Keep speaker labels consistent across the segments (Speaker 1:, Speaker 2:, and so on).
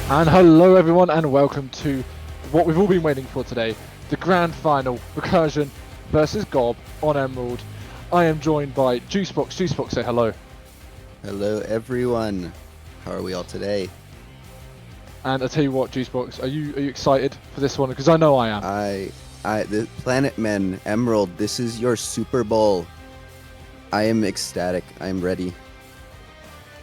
Speaker 1: And hello everyone and welcome to what we've all been waiting for today, the grand final, Recursion versus GOB on Emerald. I am joined by Juicebox. Juicebox, say hello.
Speaker 2: Hello, everyone. How are we all today?
Speaker 1: And I tell you what, Juicebox, are you excited for this one? Because I know I am.
Speaker 2: The Planet Men Emerald. This is your Super Bowl. I am ecstatic. I am ready.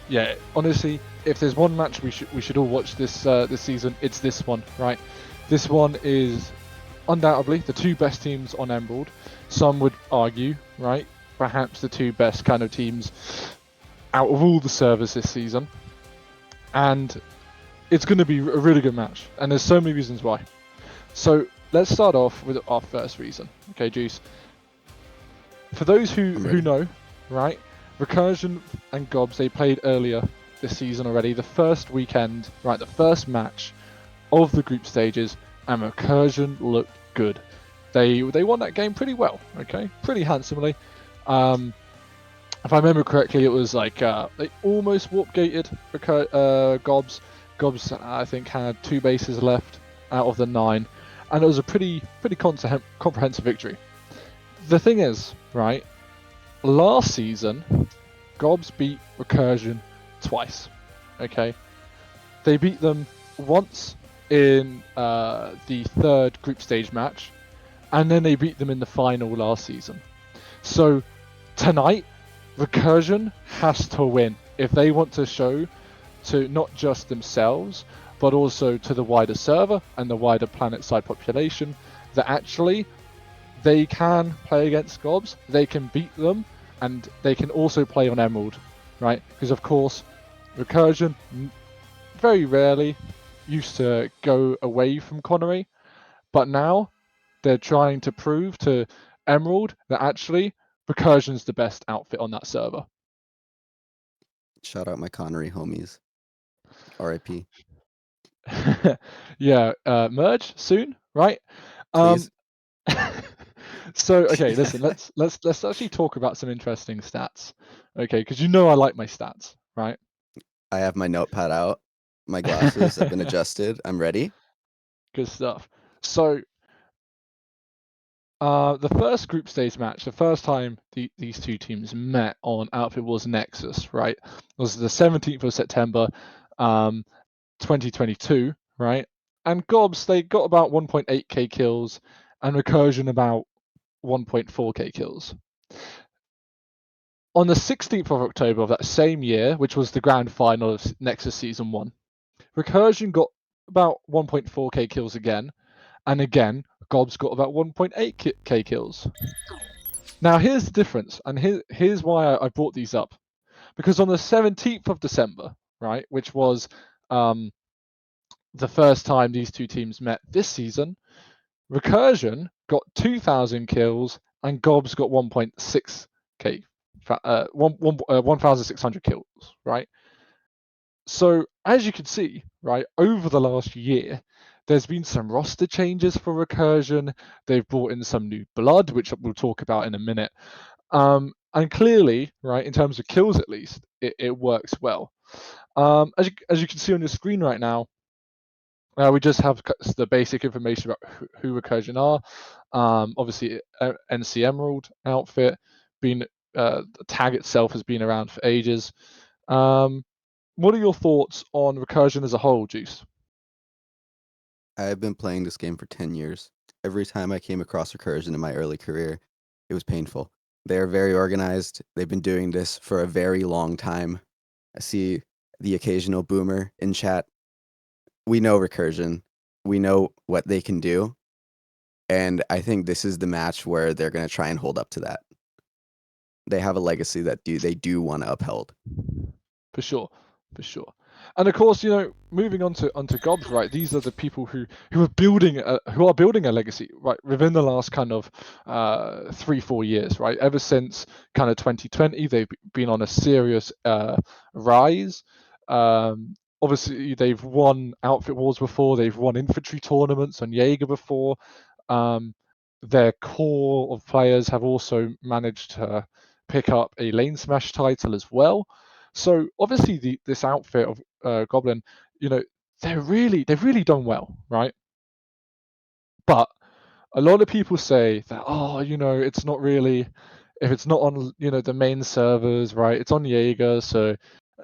Speaker 1: Yeah, honestly, if there's one match we should all watch this season, it's this one, right? This one is undoubtedly the two best teams on Emerald. Some would argue, right, perhaps the two best kind of teams out of all the servers this season. And it's going to be a really good match. And there's so many reasons why. So let's start off with our first reason. Okay, Juice. For those who know, right, Recursion and GOBS, they played earlier this season already. The first weekend, right, the first match of the group stages, and Recursion looked good. They won that game pretty well, okay, pretty handsomely. If I remember correctly, it was like they almost warp gated GOBS. GOBS, I think, had 2 bases left out of the 9, and it was a pretty comprehensive victory. The thing is, right, last season, GOBS beat Recursion twice. Okay, they beat them once in the third group stage match, and then they beat them in the final last season. So tonight, Recursion has to win if they want to show to not just themselves, but also to the wider server and the wider planet-side population that actually they can play against GOBS, they can beat them, and they can also play on Emerald, right? Because of course, Recursion very rarely used to go away from Connery, but now they're trying to prove to Emerald that actually Recursion's the best outfit on that server.
Speaker 2: Shout out my Connery homies. R.I.P.
Speaker 1: Yeah, merge soon, right? Um,
Speaker 2: Please.
Speaker 1: so okay, listen, let's actually talk about some interesting stats, okay? Because you know I like my stats, right?
Speaker 2: I have my notepad out. My glasses have been adjusted. I'm ready.
Speaker 1: Good stuff. So, the first group stage match, the first time these two teams met on Outfit Wars Nexus, right, was the 17th of September, 2022, right? And GOBS, they got about 1.8k kills, and Recursion about 1.4k kills. On the 16th of October of that same year, which was the grand final of Nexus Season 1, Recursion got about 1.4k kills again, and again, GOBS got about 1.8k kills. Now, here's the difference, and here's why I brought these up. Because on the 17th of December, right, which was the first time these two teams met this season, Recursion got 2,000 kills and GOBS got 1.6k, 1,600 kills, right? So as you can see, right, over the last year, there's been some roster changes for Recursion. They've brought in some new blood, which we'll talk about in a minute. And clearly, right, in terms of kills at least, it works well. As you can see on your screen right now, we just have the basic information about who Recursion are. Obviously, NC Emerald outfit, been the tag itself has been around for ages. What are your thoughts on Recursion as a whole, Juice?
Speaker 2: I've been playing this game for 10 years. Every time I came across Recursion in my early career, it was painful. They are very organized. They've been doing this for a very long time. I see the occasional boomer in chat. We know Recursion. We know what they can do. And I think this is the match where they're going to try and hold up to that. They have a legacy that they do want to uphold.
Speaker 1: For sure, for sure. And of course, moving on to onto GOBS, right? These are the people who are building a legacy, right, within the last kind of 3-4 years, right? Ever since kind of 2020, they've been on a serious rise. Obviously, they've won Outfit Wars before. They've won infantry tournaments on Jaeger before. Their core of players have also managed to pick up a lane smash title as well. So obviously, this outfit of Goblin, you know, they've really done well, right? But a lot of people say that, oh, it's not really, if it's not on, the main servers, right? It's on Jaeger, so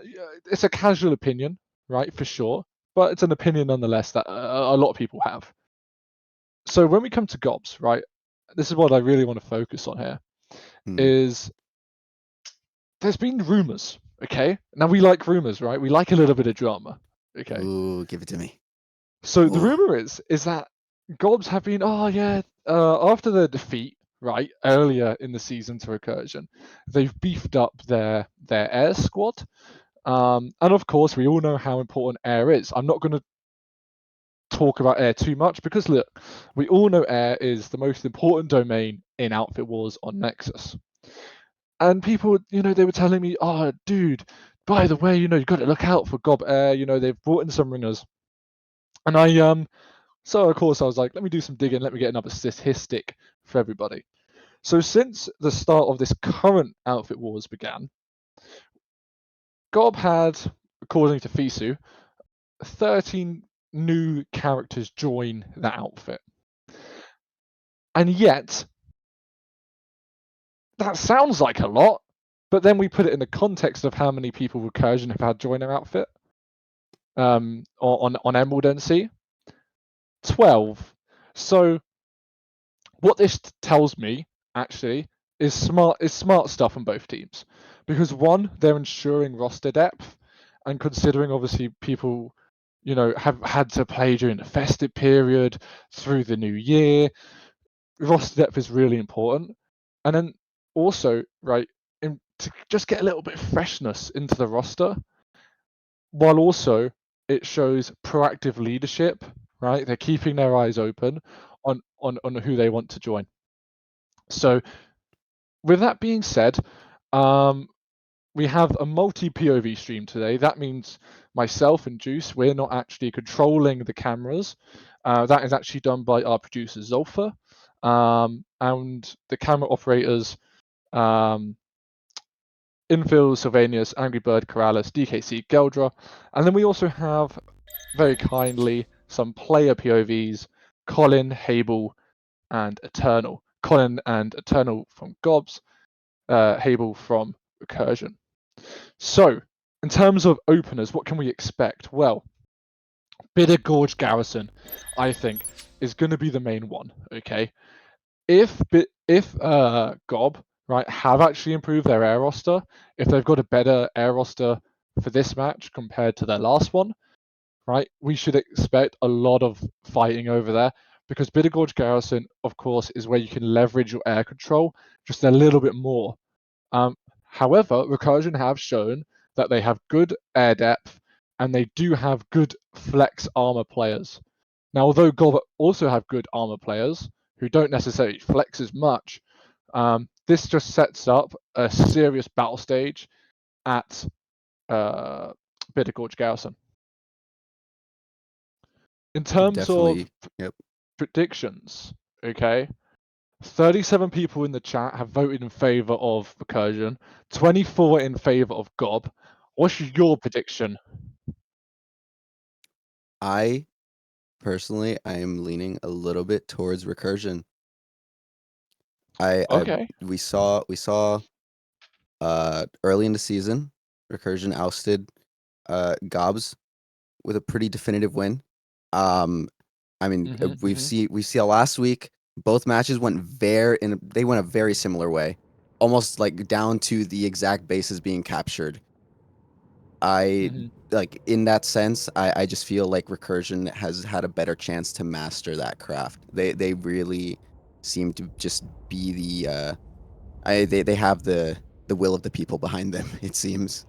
Speaker 1: yeah, it's a casual opinion, right, for sure, but it's an opinion nonetheless that a lot of people have. So when we come to GOBs, right, this is what I really want to focus on here,
Speaker 2: Hmm.
Speaker 1: is there's been rumors, okay? Now we like rumors, right? We like a little bit of drama, okay?
Speaker 2: Ooh, give it to me.
Speaker 1: So the
Speaker 2: Ooh.
Speaker 1: rumor is that GOBs have been, oh yeah, after the defeat, right, earlier in the season to Recursion, they've beefed up their air squad. And of course, we all know how important air is. I'm not going to talk about air too much because look, we all know air is the most important domain in Outfit Wars on Nexus. And people, they were telling me, oh, dude, by the way, you've got to look out for GOB air. They've brought in some ringers. And so of course I was like, let me do some digging, let me get another statistic for everybody. So since the start of this current Outfit Wars began, GOB had, according to Fisu, 13 new characters join that outfit. And yet, that sounds like a lot, but then we put it in the context of how many people Recursion have had join their outfit on Emerald NC. 12. So what this tells me actually is smart stuff on both teams, because one, they're ensuring roster depth, and considering obviously people have had to play during the festive period through the new year, roster depth is really important. And then also, right, to just get a little bit of freshness into the roster, while also it shows proactive leadership, right? They're keeping their eyes open on who they want to join. So with that being said, we have a multi POV stream today. That means myself and Juice, we're not actually controlling the cameras. That is actually done by our producer Zolfa, and the camera operators, Infill, Sylvanius, Angry Bird, Corrales, DKC, Geldra, and then we also have, very kindly, some player POVs, Colin, Hable, and Eternal. Colin and Eternal from GOBS, Hable from Recursion. So, in terms of openers, what can we expect? Well, Bitter Gorge Garrison, I think, is going to be the main one. Okay, if GOB, right, have actually improved their air roster, if they've got a better air roster for this match compared to their last one, right, we should expect a lot of fighting over there, because Bitter Gorge Garrison, of course, is where you can leverage your air control just a little bit more. However, Recursion have shown that they have good air depth and they do have good flex armor players. Now, although GOB also have good armor players who don't necessarily flex as much, this just sets up a serious battle stage at Bitter Gorge Garrison. In terms of
Speaker 2: Definitely. Yep.
Speaker 1: predictions, okay, 37 people in the chat have voted in favor of Recursion, 24 in favor of GOB. What's your prediction?
Speaker 2: I personally, I am leaning a little bit towards Recursion. I
Speaker 1: Okay.
Speaker 2: we saw early in the season, Recursion ousted Gobs with a pretty definitive win. Um, I mean, we see last week both matches they went a very similar way, almost like down to the exact bases being captured. I
Speaker 1: Mhm.
Speaker 2: like in that sense, I just feel like Recursion has had a better chance to master that craft. They really seem to just be they have the will of the people behind them, it seems.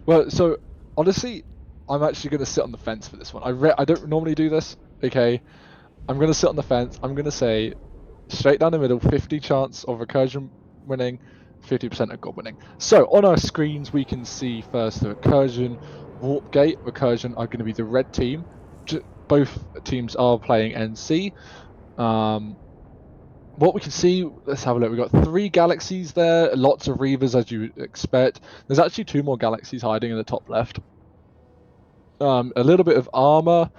Speaker 1: Well, so honestly, I'm actually going to sit on the fence for this one. I don't normally do this. Okay, I'm going to sit on the fence. I'm going to say straight down the middle, 50 chance of Recursion winning, 50% of GOB winning. So on our screens, we can see first the Recursion, Warp Gate. Recursion are going to be the red team. Both teams are playing NC. Um, what we can see, let's have a look. We've got 3 galaxies there, lots of Reavers as you expect. There's actually 2 more galaxies hiding in the top left. A little bit of armor.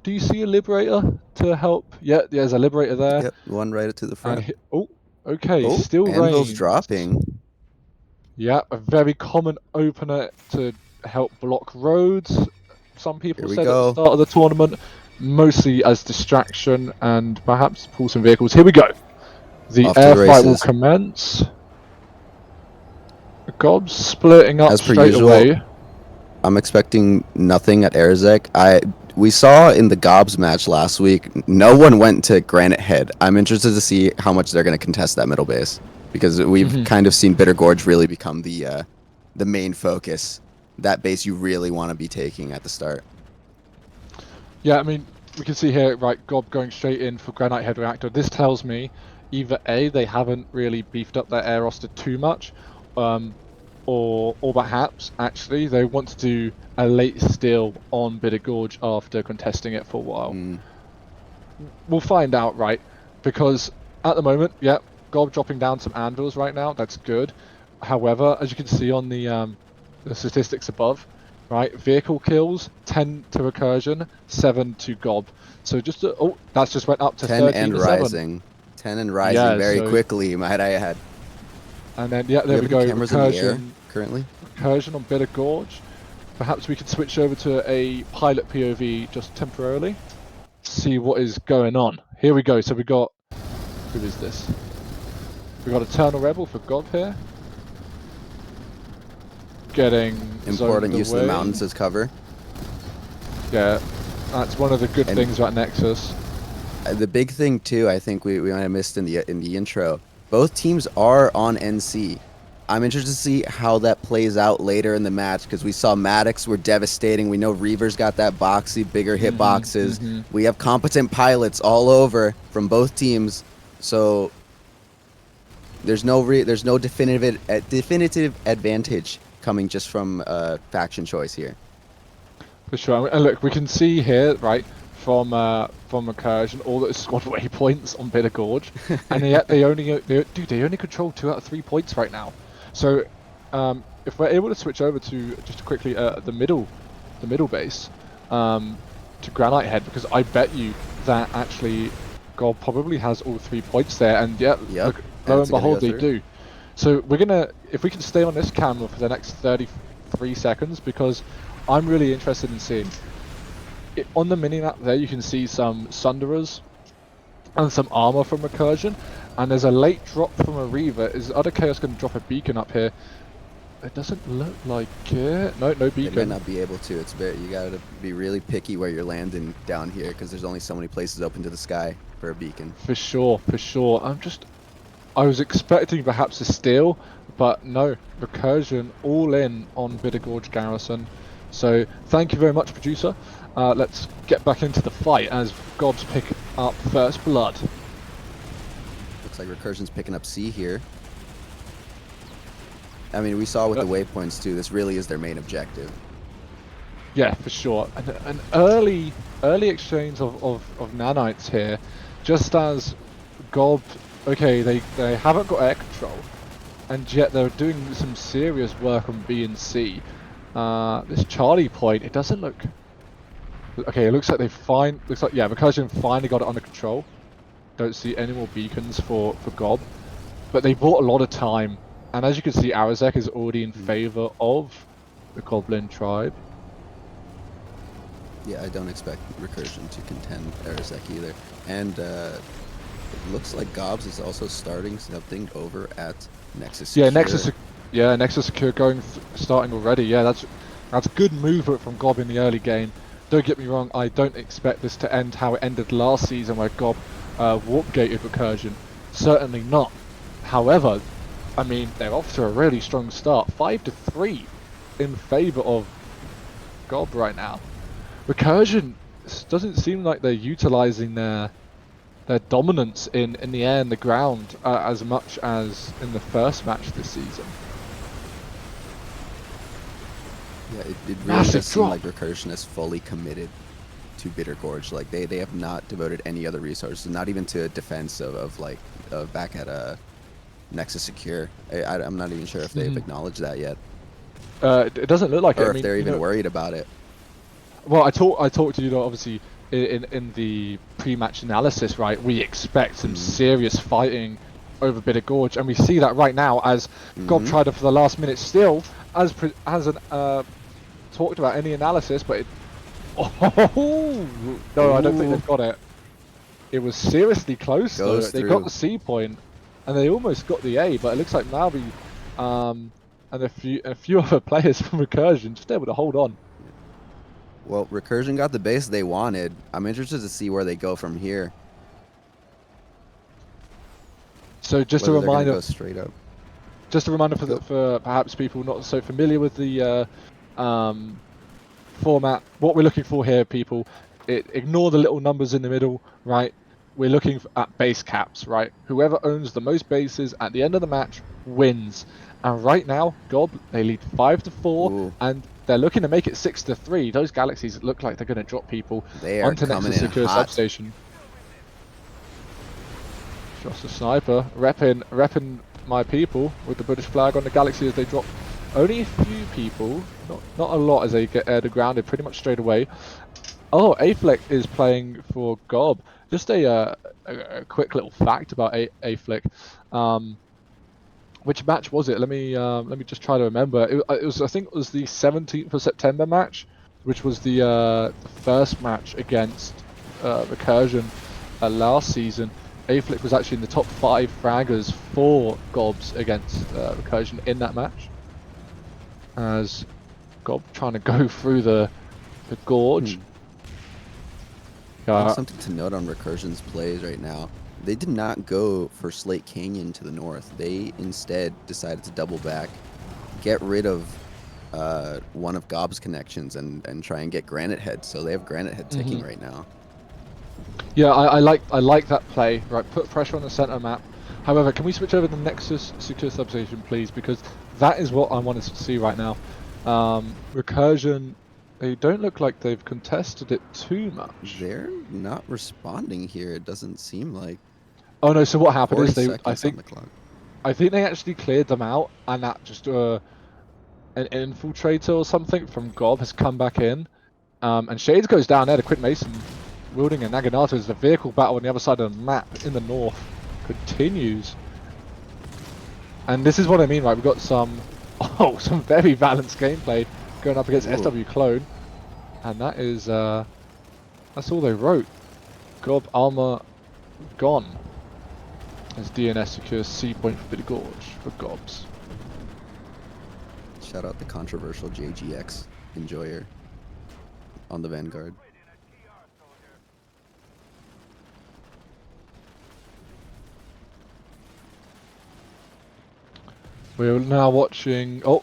Speaker 1: Do you see a Liberator to help? Yeah, there's a Liberator there.
Speaker 2: Yep, one right to the
Speaker 1: And
Speaker 2: front.
Speaker 1: oh, okay,
Speaker 2: Oh,
Speaker 1: still
Speaker 2: Anvil's
Speaker 1: ranged.
Speaker 2: dropping.
Speaker 1: Yeah, a very common opener to help block roads. Some
Speaker 2: Here
Speaker 1: people
Speaker 2: we
Speaker 1: said at the
Speaker 2: go.
Speaker 1: start of the tournament, mostly as distraction and perhaps pull some vehicles. Here we go. The
Speaker 2: Off to
Speaker 1: air
Speaker 2: the
Speaker 1: fight will
Speaker 2: races.
Speaker 1: commence. GOB splitting
Speaker 2: As
Speaker 1: up
Speaker 2: per
Speaker 1: straight
Speaker 2: usual,
Speaker 1: away.
Speaker 2: I'm expecting nothing at Arzek. We saw in the Gobs match last week, no one went to Granite Head. I'm interested to see how much they're going to contest that middle base because we've
Speaker 1: Mhm.
Speaker 2: kind of seen Bitter Gorge really become the main focus. That base you really want to be taking at the start.
Speaker 1: Yeah, I mean, we can see here, right, GOB going straight in for Granite Head Reactor. This tells me either A, they haven't really beefed up their air roster too much, or perhaps, actually, they want to do a late steal on Bitter Gorge after contesting it for a while.
Speaker 2: Mm,
Speaker 1: We'll find out, right? Because at the moment, yeah, GOB dropping down some anvils right now. That's good. However, as you can see on the statistics above, right, vehicle kills 10 to recursion, 7 to GOB. So oh, that's just went up to
Speaker 2: 10
Speaker 1: 13
Speaker 2: and
Speaker 1: to 7.
Speaker 2: rising. 10 and rising
Speaker 1: Yeah.
Speaker 2: very
Speaker 1: So
Speaker 2: quickly, might I add.
Speaker 1: and then yeah,
Speaker 2: Do we
Speaker 1: there
Speaker 2: have
Speaker 1: we
Speaker 2: any
Speaker 1: go.
Speaker 2: cameras in the air currently?
Speaker 1: Recursion on Bitter Gorge. Perhaps we could switch over to a pilot POV just temporarily. See what is going on. Here we go. So we got, who is this? We got Eternal Rebel for GOB here. Getting
Speaker 2: Important
Speaker 1: zoned
Speaker 2: use of the
Speaker 1: away.
Speaker 2: mountains as cover.
Speaker 1: Yeah, that's one of the good
Speaker 2: And
Speaker 1: things about Nexus.
Speaker 2: the big thing too, I think we might have missed in the intro. Both teams are on NC. I'm interested to see how that plays out later in the match because we saw Maddox were devastating. We know Reaver's got that boxy, bigger hit boxes. We have competent pilots all over from both teams, so there's no definitive advantage coming just from faction choice here.
Speaker 1: For sure. And look, we can see here, right, from Recursion, all the squad waypoints on Bitter Gorge, and yet they only control 2 out of 3 points right now. So, if we're able to switch over to just quickly the middle base, to Granite Head, because I bet you that actually God probably has all 3 points there, and yeah,
Speaker 2: Yep.
Speaker 1: look, lo and behold, they
Speaker 2: Through.
Speaker 1: do. So we're gonna, if we can stay on this camera for the next 33 seconds, because I'm really interested in seeing on the mini-map there. You can see some Sunderers and some armor from Recursion, and there's a late drop from a Reaver. Is other Chaos going to drop a beacon up here? It doesn't look like it. No beacon.
Speaker 2: They might not be able to. It's very, you gotta be really picky where you're landing down here because there's only so many places open to the sky for a beacon.
Speaker 1: For sure. I was expecting perhaps a steal, but no, Recursion all in on Bitter Gorge Garrison. So thank you very much, producer. Let's get back into the fight as GOBs pick up first blood.
Speaker 2: Looks like Recursion's picking up C here. I mean, we saw with the waypoints too, this really is their main objective.
Speaker 1: Yeah, for sure. An early exchange of nanites here, just as GOB, okay, they haven't got air control, and yet they're doing some serious work on B and C. This Charlie point, it doesn't look... Okay, it looks like yeah, Recursion finally got it under control. Don't see any more beacons for GOB, but they bought a lot of time, and as you can see, Arazek is already in favor of the Goblin tribe.
Speaker 2: Yeah, I don't expect Recursion to contend Arazek either. And it looks like Gobs is also starting something over at Nexus Secure.
Speaker 1: Nexus Secure starting already. Yeah, that's good movement from GOB in the early game. Don't get me wrong, I don't expect this to end how it ended last season where GOB warp-gated Recursion. Certainly not. However, I mean, they're off to a really strong start. 5-3 in favour of GOB right now. Recursion doesn't seem like they're utilising their dominance in the air and the ground as much as in the first match this season.
Speaker 2: Yeah, it really does seem like Recursion is fully committed to Bitter Gorge. Like they have not devoted any other resources, not even to defense of back at Nexus Secure. I'm not even sure if they've acknowledged that yet.
Speaker 1: It doesn't look like
Speaker 2: or
Speaker 1: it.
Speaker 2: Or if they're even worried about it.
Speaker 1: Well, I talked to you know, obviously in the pre-match analysis, right? We expect some serious fighting over Bitter Gorge, and we see that right now as GOB tried it for the last minute. Still, as hasn't talked about any analysis, but oh no, I don't think they've got it. It was seriously close though.
Speaker 2: Goes
Speaker 1: They got
Speaker 2: through.
Speaker 1: the C point, and they almost got the A, but it looks like Malby and a few other players from Recursion just able to hold on.
Speaker 2: Well, Recursion got the base they wanted. I'm interested to see where they go from here.
Speaker 1: So just a
Speaker 2: Whether they're gonna
Speaker 1: reminder,
Speaker 2: go straight up. Go.
Speaker 1: for perhaps people not so familiar with the format. What we're looking for here, people, ignore the little numbers in the middle, right? We're looking at base caps, right? Whoever owns the most bases at the end of the match wins. And right now, GOB, they lead 5-4,
Speaker 2: Ooh,
Speaker 1: and they're looking to make it 6-3. Those Galaxies look like they're going to drop people
Speaker 2: they are
Speaker 1: onto
Speaker 2: coming
Speaker 1: Nexus
Speaker 2: in
Speaker 1: Secure
Speaker 2: hot.
Speaker 1: Substation. Just a sniper, repping my people with the British flag on the Galaxy as they drop only a few people, not a lot as they get air to grounded pretty much straight away. Oh, Aflick is playing for GOB. Just a quick little fact about Aflick. Which match was it? Let me just try to remember. It was, I think it was the 17th of September match, which was the first match against Recursion last season. Aflick was actually in the top 5 fraggers for GOBs against Recursion in that match. As GOB trying to go through the gorge.
Speaker 2: I think something to note on Recursion's plays right now. They did not go for Slate Canyon to the north. They instead decided to double back, get rid of one of GOB's connections, and try and get Granite Head. So they have Granite Head ticking right now.
Speaker 1: Yeah, I like that play. Right, put pressure on the center map. However, can we switch over to the Nexus Secure Substation, please? Because that is what I want to see right now. Recursion, they don't look like they've contested it too much.
Speaker 2: They're not responding here. It doesn't seem like.
Speaker 1: Oh no! So what happened
Speaker 2: 40
Speaker 1: is
Speaker 2: seconds on the clock.
Speaker 1: I think they actually cleared them out, and that just an infiltrator or something from GOB has come back in. And Shades goes down there to Quit Mason, wielding a Naganato as the vehicle battle on the other side of the map in the north continues. And this is what I mean, right? We've got some very balanced gameplay going up against SW Clone. And that is, that's all they wrote. GOB armor gone. As DNS secures C point for Bitter Gorge for GOBs.
Speaker 2: Shout out the controversial JGX enjoyer on the Vanguard.
Speaker 1: We're now watching. Oh,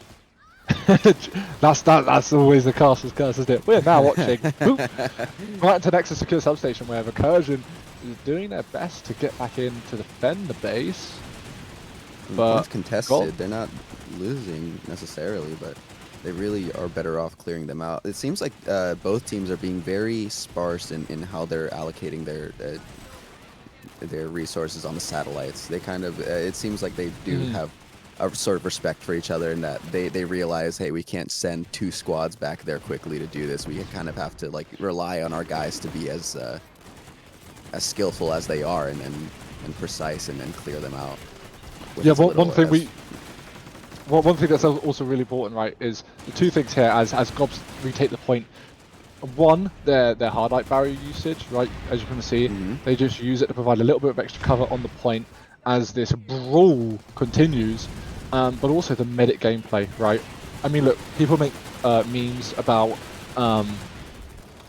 Speaker 1: that's always the caster's curse, isn't it? We're now watching right into Nexus Secure Substation, where Recursion is doing their best to get back in to defend the base. But
Speaker 2: it's contested. They're not losing necessarily, but they really are better off clearing them out. It seems like both teams are being very sparse in how they're allocating their resources on the satellites. They kind of it seems like they do have a sort of respect for each other, in that they realize, hey, we can't send 2 squads back there quickly to do this. We kind of have to like rely on our guys to be as skillful as they are and precise and clear them out.
Speaker 1: Yeah, one thing that's also really important, right, is the 2 things here as GOBs retake the point. One, their hard light barrier usage, right? As you can see, they just use it to provide a little bit of extra cover on the point as this brawl continues. But also the medic gameplay, right? I mean, look, people make memes about,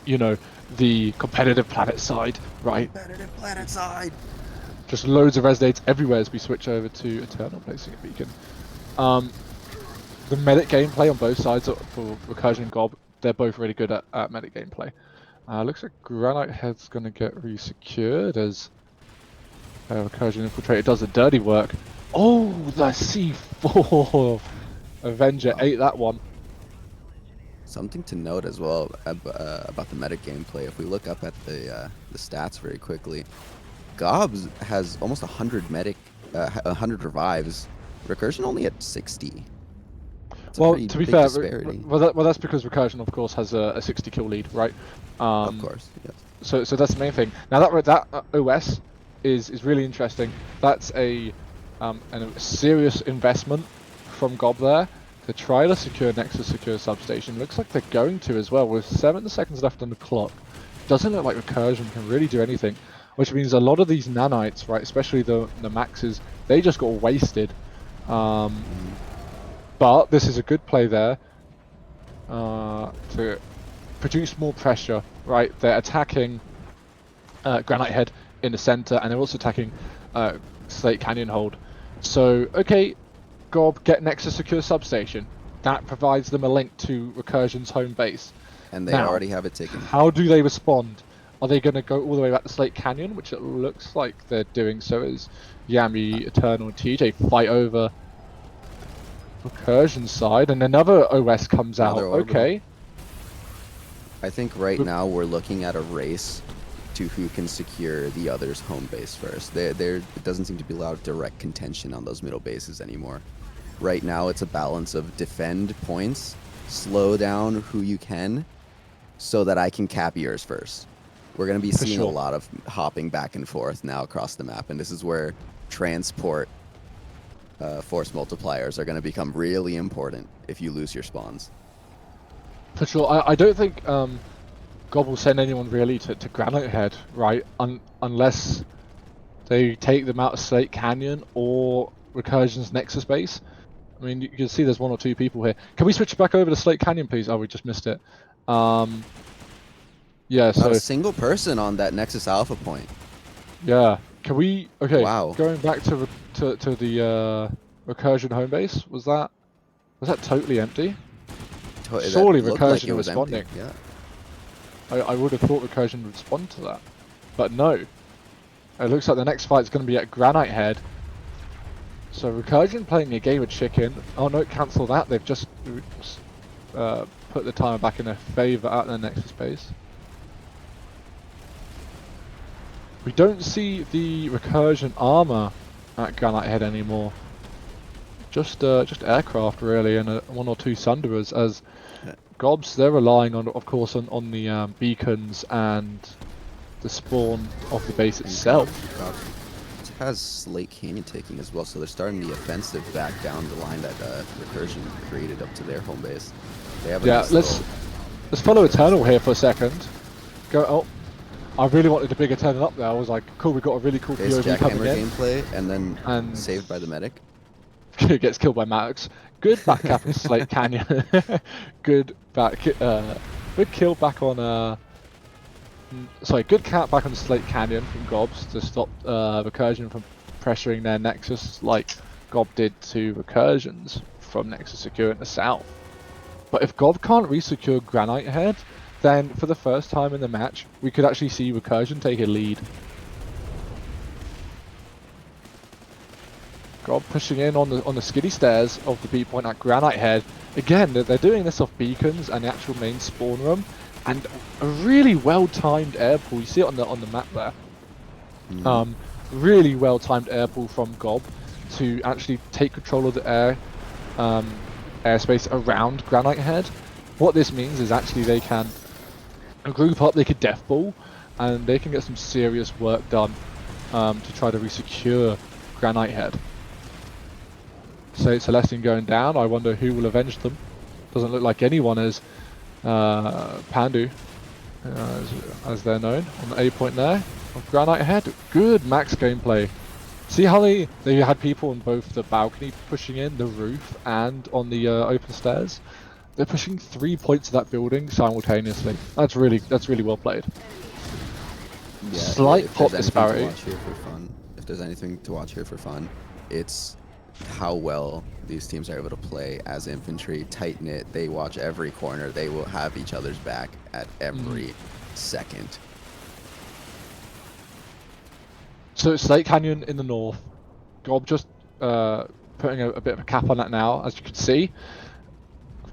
Speaker 1: you know, the competitive planet side, right?
Speaker 2: Competitive planet side.
Speaker 1: Just loads of resonates everywhere as we switch over to Eternal placing a beacon. The medic gameplay on both sides for Recursion and GOB, they're both really good at medic gameplay. Looks like Granite Head's going to get resecured as Recursion Infiltrator does the dirty work. Oh, the C4 Avenger ate that one.
Speaker 2: Something to note as well about the medic gameplay. If we look up at the stats very quickly, GOBS has almost 100 medic, 100 revives. Recursion only at 60. That's a
Speaker 1: Well,
Speaker 2: pretty
Speaker 1: to be
Speaker 2: big
Speaker 1: fair,
Speaker 2: disparity.
Speaker 1: well, that's because Recursion, of course, has a 60 kill lead, right?
Speaker 2: Of course, yes.
Speaker 1: So that's the main thing. Now that OS is really interesting. That's a serious investment from GOB there to try to secure Nexus secure substation. Looks like they're going to as well with 7 seconds left on the clock. Doesn't look like Recursion can really do anything, which means a lot of these nanites, right, especially the maxes, they just got wasted. But this is a good play there to produce more pressure, right? They're attacking Granite Head in the center, and they're also attacking Slate Canyon Hold. So, okay, GOB get Nexus secure substation. That provides them a link to Recursion's home base.
Speaker 2: And they
Speaker 1: Now,
Speaker 2: already have it taken.
Speaker 1: how do they respond? Are they going to go all the way back to Slate Canyon, which it looks like they're doing so as Yami, Eternal, and TJ fight over Recursion's side, and another OS comes out. Okay.
Speaker 2: I think right now we're looking at a race to who can secure the other's home base first. It doesn't seem to be a lot of direct contention on those middle bases anymore. Right now it's a balance of defend points, slow down who you can, so that I can cap yours first. We're going to be seeing a lot of hopping back and forth now across the map, and this is where transport force multipliers are going to become really important if you lose your spawns.
Speaker 1: For sure. I don't think GOB will send anyone really to Granite Head, right? Unless they take them out of Slate Canyon or Recursion's Nexus base. I mean, you can see there's 1 or 2 people here. Can we switch back over to Slate Canyon, please? Oh, we just missed it. Yeah, so...
Speaker 2: Not a single person on that Nexus Alpha point.
Speaker 1: Yeah. Can we... Okay,
Speaker 2: wow.
Speaker 1: Going back to the Recursion home base, was that totally empty? Surely Recursion was responding.
Speaker 2: Empty. Yeah.
Speaker 1: I would have thought Recursion would respond to that. But no. It looks like the next fight's going to be at Granite Head. So Recursion playing a game of chicken. Oh no, cancel that. They've just put the timer back in their favour at their Nexus base. We don't see the Recursion armor at Granite Head anymore. Just aircraft really, and 1 or 2 Sunderers. As GOBs, they're relying on, of course, on the beacons and the spawn of the base itself.
Speaker 2: It has Slate Canyon taking as well, so they're starting the offensive back down the line that Recursion created up to their home base. They have a nice
Speaker 1: let's follow Eternal here for a second. Go. Oh, I really wanted a bigger turn up there. I was like, cool, we got a really cool POV coming in.
Speaker 2: Gameplay, and then saved by the medic.
Speaker 1: Gets killed by Maddox. Good back cap in Slate Canyon. Good kill back on good cap back on Slate Canyon from GOBs to stop Recursion from pressuring their Nexus like GOB did to Recursions from Nexus Secure in the south. But if GOB can't re-secure Granite Head, then for the first time in the match, we could actually see Recursion take a lead. GOB pushing in on the skiddy stairs of the B point at Granite Head. Again, they're doing this off beacons and the actual main spawn room, and a really well-timed air pull. You see it on the map there. Really well-timed air pull from GOB to actually take control of the airspace around Granite Head. What this means is actually they can group up, they could death ball, and they can get some serious work done to try to re-secure Granite Head. So Celestian going down. I wonder who will avenge them. Doesn't look like anyone is Pandu, as they're known, on the A point there of Granite Head. Good max gameplay. See how they had people on both the balcony pushing in, the roof, and on the open stairs. They're pushing 3 points of that building simultaneously. That's really well played.
Speaker 2: Yeah,
Speaker 1: slight pop disparity.
Speaker 2: If there's anything to watch here for fun, it's how well these teams are able to play as infantry, tight knit. They watch every corner. They will have each other's back at every second.
Speaker 1: So Slate Canyon in the north. GOB just putting a bit of a cap on that now, as you can see.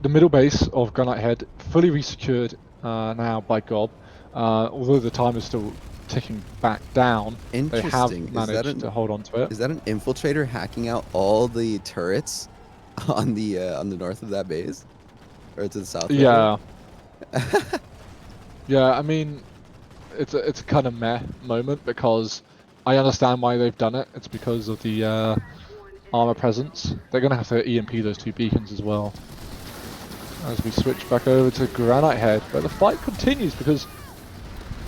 Speaker 1: The middle base of Granite Head fully resecured now by GOB. Although the time is still ticking back down, they have managed to hold on to it.
Speaker 2: Is that an infiltrator hacking out all the turrets on the north of that base, or to the south rather.
Speaker 1: Yeah, yeah. I mean, it's a kind of meh moment because I understand why they've done it. It's because of the armor presence. They're gonna have to EMP those 2 beacons as well. As we switch back over to Granite Head, but the fight continues because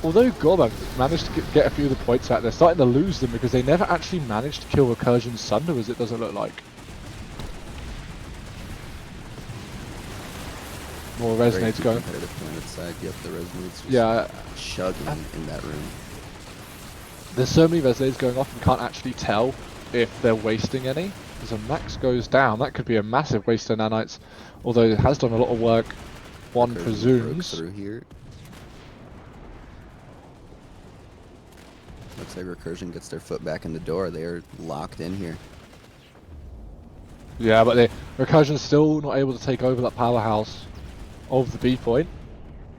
Speaker 1: although GOB have managed to get a few of the points out, they're starting to lose them because they never actually managed to kill Recursion's Sunder, as it doesn't look like. More resonates going.
Speaker 2: Competitive planet side. Yep, the resonates just
Speaker 1: Yeah,
Speaker 2: chugging in that room.
Speaker 1: there's so many resonates going off and can't actually tell if they're wasting any. As a max goes down, that could be a massive waste of nanites, although it has done a lot of work. One
Speaker 2: Recursion
Speaker 1: presumes.
Speaker 2: broke through here. Looks like Recursion gets their foot back in the door. They are locked in here.
Speaker 1: Yeah, but Recursion's still not able to take over that powerhouse of the B point.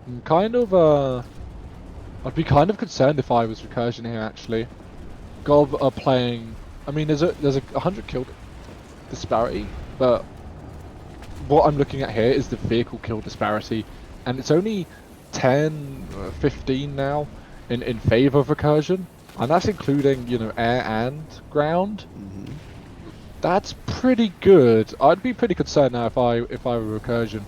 Speaker 1: And kind of, I'd be kind of concerned if I was Recursion here actually. GOB are playing. I mean, there's a 100 kill disparity, but what I'm looking at here is the vehicle kill disparity, and it's only 10, 15 now in favor of Recursion, and that's including air and ground.
Speaker 2: Mm-hmm.
Speaker 1: That's pretty good. I'd be pretty concerned now if I were Recursion,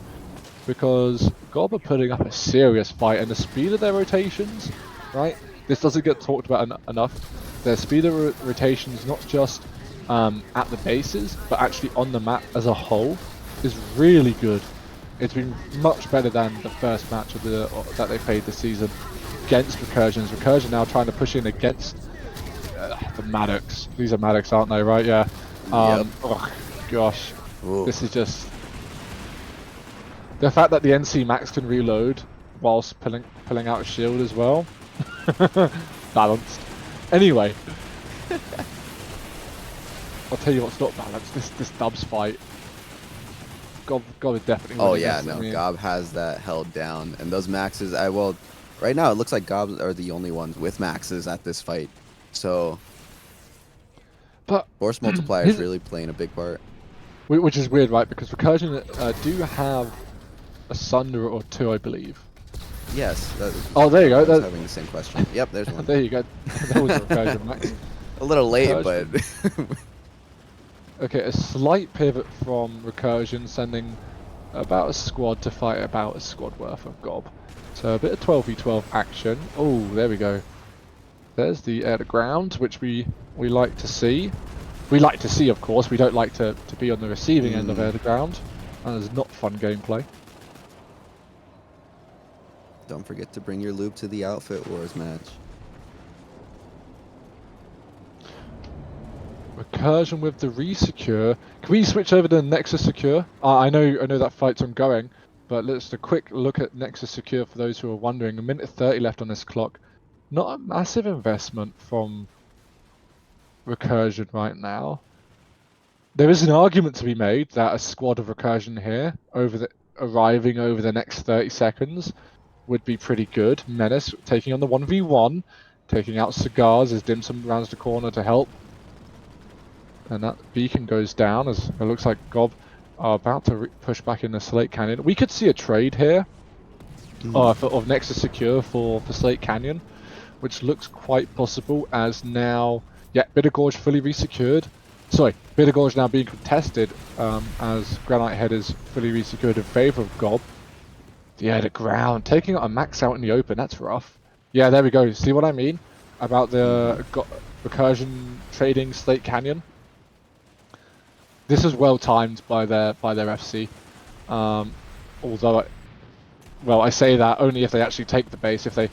Speaker 1: because GOB are putting up a serious fight, and the speed of their rotations, right? This doesn't get talked about enough. Their speed of rotations, not just at the bases, but actually on the map as a whole, is really good. It's been much better than the first match of that they played this season against Recursion. Recursion now trying to push in against the Maddox. These are Maddox, aren't they? Right? Yeah.
Speaker 2: Yep.
Speaker 1: Oh gosh,
Speaker 2: Ooh.
Speaker 1: this is just the fact that the NC Max can reload whilst pulling out a shield as well. Balanced. Anyway, I'll tell you what's not balanced. This Dubs fight. GOB is definitely.
Speaker 2: Oh yeah, no, GOB has that held down, and those maxes. Right now it looks like GOB are the only ones with maxes at this fight. So,
Speaker 1: but
Speaker 2: force multiplier is really playing a big part.
Speaker 1: Which is weird, right? Because Recursion do have a Sunder or 2, I believe.
Speaker 2: Yes.
Speaker 1: Oh, there you go.
Speaker 2: I was having the same question. Yep, there's one.
Speaker 1: There you go. That was a Recursion max.
Speaker 2: A little late,
Speaker 1: Recursion.
Speaker 2: but.
Speaker 1: Okay, a slight pivot from Recursion, sending about a squad to fight about a squad worth of GOB. So a bit of 12v12 action. Oh, there we go. There's the air to ground, which we like to see. We like to see, of course. We don't like to be on the receiving end of air to ground. That is not fun gameplay.
Speaker 2: Don't forget to bring your loop to the Outfit Wars match.
Speaker 1: Recursion with the resecure. Can we switch over to Nexus Secure? I know that fight's ongoing, but let's just a quick look at Nexus Secure for those who are wondering. A minute 30 left on this clock. Not a massive investment from Recursion right now. There is an argument to be made that a squad of Recursion here arriving over the next 30 seconds would be pretty good. Menace taking on the 1v1, taking out Cigars as Dimsum rounds the corner to help. And that beacon goes down as it looks like GOB are about to push back in the Slate Canyon. We could see a trade here of Nexus Secure for Slate Canyon, which looks quite possible as now, yeah, Bitter Gorge fully resecured. Sorry, Bitter Gorge now being contested as Granite Head is fully resecured in favour of GOB. Yeah, the ground, taking out a max out in the open, that's rough. Yeah, there we go. See what I mean about the Recursion trading Slate Canyon? This is well timed by their FC. Although, well, I say that only if they actually take the base. If they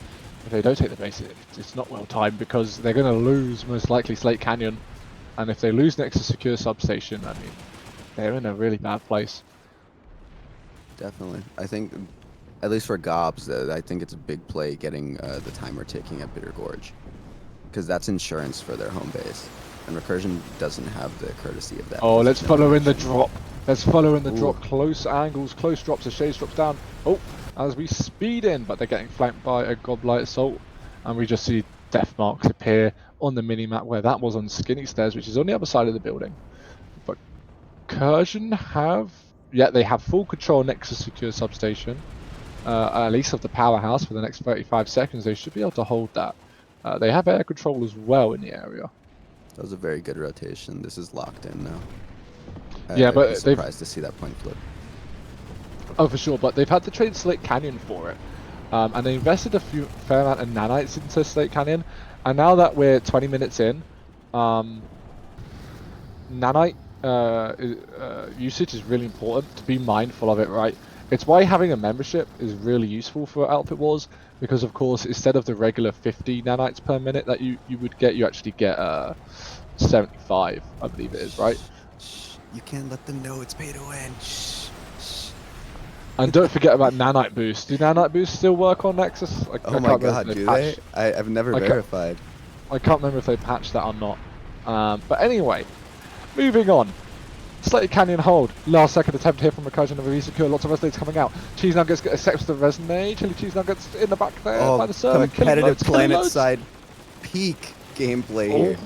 Speaker 1: don't take the base, it's not well timed because they're going to lose most likely Slate Canyon, and if they lose Nexus Secure Substation, I mean, they're in a really bad place.
Speaker 2: Definitely, I think, at least for GOBs, I think it's a big play getting the timer ticking at Bitter Gorge, because that's insurance for their home base. And Recursion doesn't have the courtesy of that.
Speaker 1: Oh, let's follow in the drop. Let's follow in the drop. Close angles, close drops. The Shades drops down. Oh, as we speed in, but they're getting flanked by a GOB Light Assault. And we just see death marks appear on the mini-map where that was on Skinny Stairs, which is on the other side of the building. But Recursion have, yeah, they have full control next to secure substation, at least of the powerhouse for the next 35 seconds. They should be able to hold that. They have air control as well in the area.
Speaker 2: That was a very good rotation. This is locked in now.
Speaker 1: Yeah,
Speaker 2: I'd be
Speaker 1: but they've,
Speaker 2: surprised to see that point flip.
Speaker 1: oh for sure, but they've had to trade Slate Canyon for it. And they invested a fair amount of nanites into Slate Canyon. And now that we're 20 minutes in, nanite usage is really important to be mindful of it, right? It's why having a membership is really useful for Outfit Wars, because of course instead of the regular 50 nanites per minute that you would get, you actually get 75, I believe it is, right?
Speaker 2: Shh. You can't let them know it's pay to win. Shh. Shh.
Speaker 1: And don't forget about nanite boosts. Do nanite boosts still work on Nexus?
Speaker 2: Oh my god, do they? I've never verified.
Speaker 1: I can't remember if they patched that or not. But anyway, moving on. Slated Canyon hold. Last second attempt here from Recursion of a resecure. Lots of resonates coming out. Cheese Nuggets accepts the resonate. Chili Cheese Nuggets in the back there by the server.
Speaker 2: Competitive planet side peak gameplay here.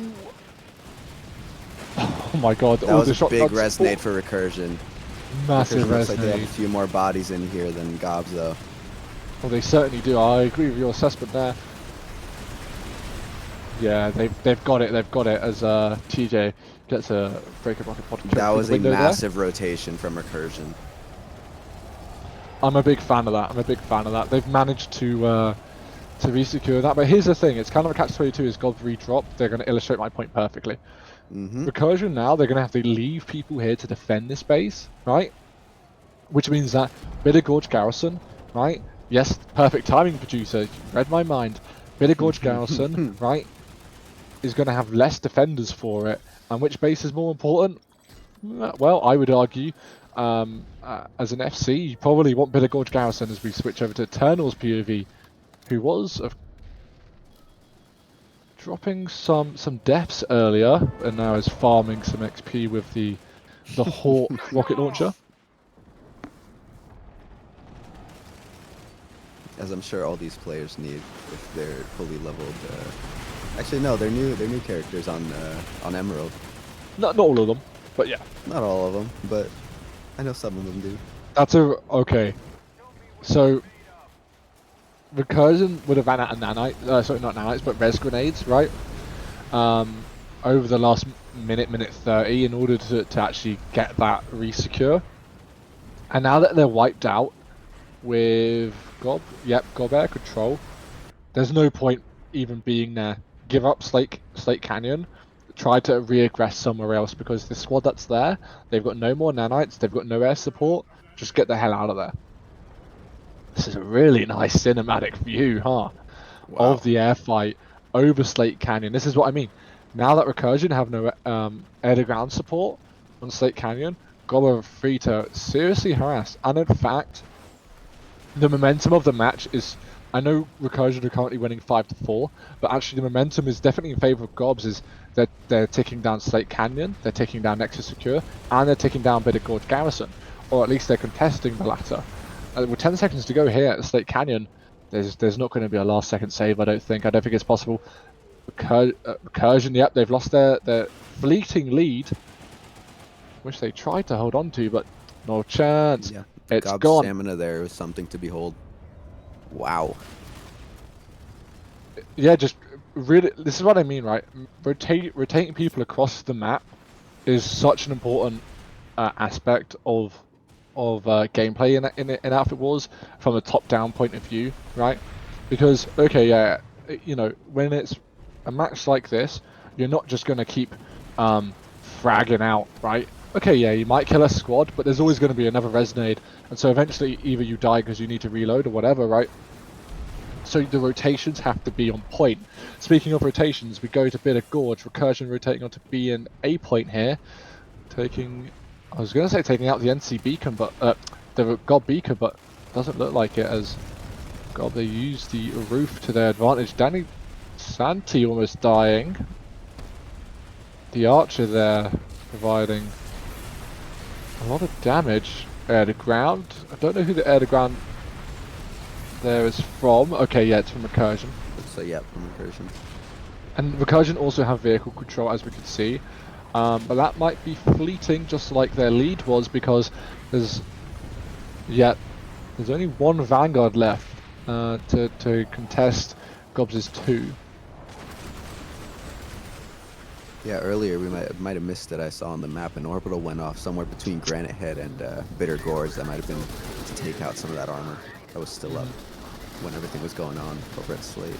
Speaker 1: Oh my god.
Speaker 2: That was a big resonate for Recursion.
Speaker 1: Massive resonate.
Speaker 2: Looks like they have a few more bodies in here than GOBs though.
Speaker 1: Well, they certainly do. I agree with your assessment there. Yeah, they've got it. They've got it as TJ gets a breaker rocket pod.
Speaker 2: That was a massive rotation from Recursion.
Speaker 1: I'm a big fan of that. I'm a big fan of that. They've managed to resecure that. But here's the thing: it's kind of a catch-22. As GOB redrop, they're going to illustrate my point perfectly. Recursion now, they're going to have to leave people here to defend this base, right? Which means that Bitter Gorge Garrison, right? Yes, perfect timing, producer. You read my mind. Bitter Gorge Garrison, right, is going to have less defenders for it. And which base is more important? Well, I would argue, as an FC, you probably want Bitter Gorge Garrison as we switch over to Eternal's POV, who was dropping some depths earlier, and now is farming some XP with the Hawk rocket launcher.
Speaker 2: As I'm sure all these players need if they're fully leveled. Actually, no, they're new characters on Emerald.
Speaker 1: Not all of them, but yeah.
Speaker 2: Not all of them, but I know some of them do.
Speaker 1: That's okay. So Recursion would have ran out of nanite, sorry, not nanites, but res grenades, right? Over the last minute 30 in order to actually get that resecure. And now that they're wiped out with GOB, yep, GOB air control, there's no point even being there. Give up Slate Canyon, try to reaggress somewhere else, because the squad that's there, they've got no more nanites, they've got no air support, just get the hell out of there. This is a really nice cinematic view, huh? Wow. Of the air fight over Slate Canyon. This is what I mean. Now that Recursion have no air-to-ground support on Slate Canyon, GOB are free to seriously harass. And in fact, the momentum of the match is... I know Recursion are currently winning 5-4, but actually the momentum is definitely in favor of GOBs. Is that they're taking down Slate Canyon, they're taking down Nexus Secure, and they're taking down Bitter Gorge Garrison. Or at least they're contesting the latter. With 10 seconds to go here at Slate Canyon, there's not going to be a last second save, I don't think. I don't think it's possible. Recursion, yep, they've lost their fleeting lead, which they tried to hold on to, but no chance.
Speaker 2: Yeah,
Speaker 1: it's
Speaker 2: GOB's
Speaker 1: gone.
Speaker 2: Stamina there was something to behold. Wow.
Speaker 1: Yeah, just really, this is what I mean, right? Rotating people across the map is such an important aspect of gameplay in Outfit Wars from a top-down point of view, right? Because okay, yeah, you know, when it's a match like this, you're not just gonna keep fragging out, right? Okay, yeah, you might kill a squad, but there's always going to be another resonade, and so eventually either you die because you need to reload or whatever, right? So the rotations have to be on point. Speaking of rotations, we go to Bitter Gorge. Recursion rotating onto B and A point here, taking... I was going to say taking out the NC beacon, but the GOB beacon, but doesn't look like it, as GOB, they use the roof to their advantage. Danny Santi almost dying. The archer there providing a lot of damage. Air to ground. I don't know who the air to ground there is from. Okay, yeah, it's from Recursion.
Speaker 2: So yeah, from Recursion.
Speaker 1: And Recursion also have vehicle control, as we can see. But that might be fleeting, just like their lead was, because there's only one Vanguard left to contest GOB's 2.
Speaker 2: Yeah, earlier we might have missed it. I saw on the map an orbital went off somewhere between Granite Head and Bitter Gorge. That might have been to take out some of that armor that was still up when everything was going on over at Slate.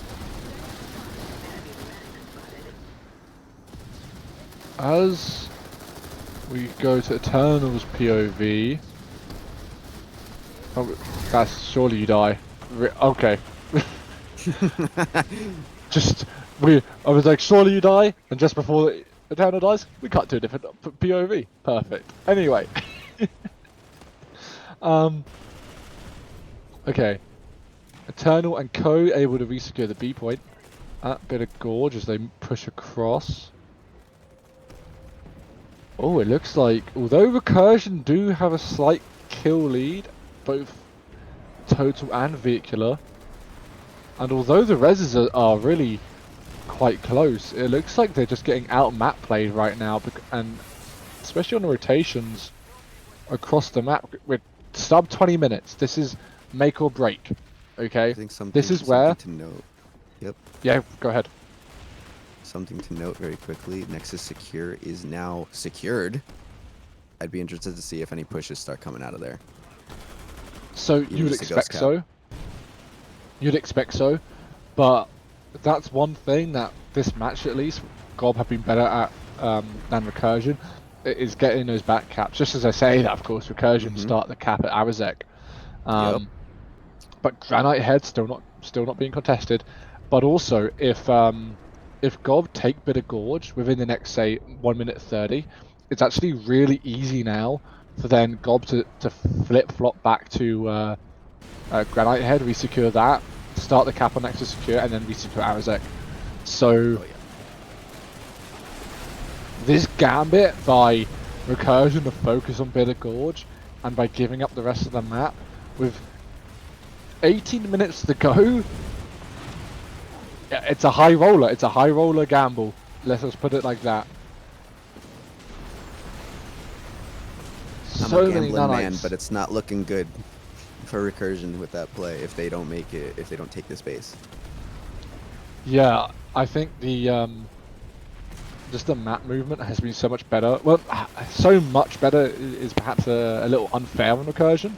Speaker 1: As we go to Eternal's POV, oh, that's surely you die. Okay. I was like, surely you die, and just before Eternal dies, we cut to a different POV. Perfect. Anyway. Okay. Eternal and Co able to resecure the B point at Bitter Gorge as they push across. Oh, it looks like, although Recursion do have a slight kill lead, both total and vehicular, and although the reses are really quite close, it looks like they're just getting out map played right now, and especially on the rotations across the map with sub 20 minutes. This is make or break. Okay,
Speaker 2: I think
Speaker 1: this is where
Speaker 2: to note. Yep.
Speaker 1: Yeah, go ahead.
Speaker 2: Something to note very quickly: Nexus Secure is now secured. I'd be interested to see if any pushes start coming out of there.
Speaker 1: So you would expect so. You'd expect so, but that's one thing that this match, at least, GOB have been better at than Recursion, is getting those back caps. Just as I say that, of course, Recursion start the cap at Arazek.
Speaker 2: Yep.
Speaker 1: But Granite Head still not being contested. But also, if GOB take Bitter Gorge within the next, say, 1 minute 30, it's actually really easy now for then GOB to flip-flop back to Granite Head, resecure that, start the cap on Nexus Secure, and then resecure Arazek. So, this gambit by Recursion to focus on Bitter Gorge, and by giving up the rest of the map, with 18 minutes to go, it's a high roller. It's a high roller gamble. Let's just put it like that.
Speaker 2: I'm a gambling man, but it's not looking good for Recursion with that play if they don't make it, if they don't take this base.
Speaker 1: Yeah, I think the just the map movement has been so much better. Well, so much better is perhaps a little unfair on Recursion.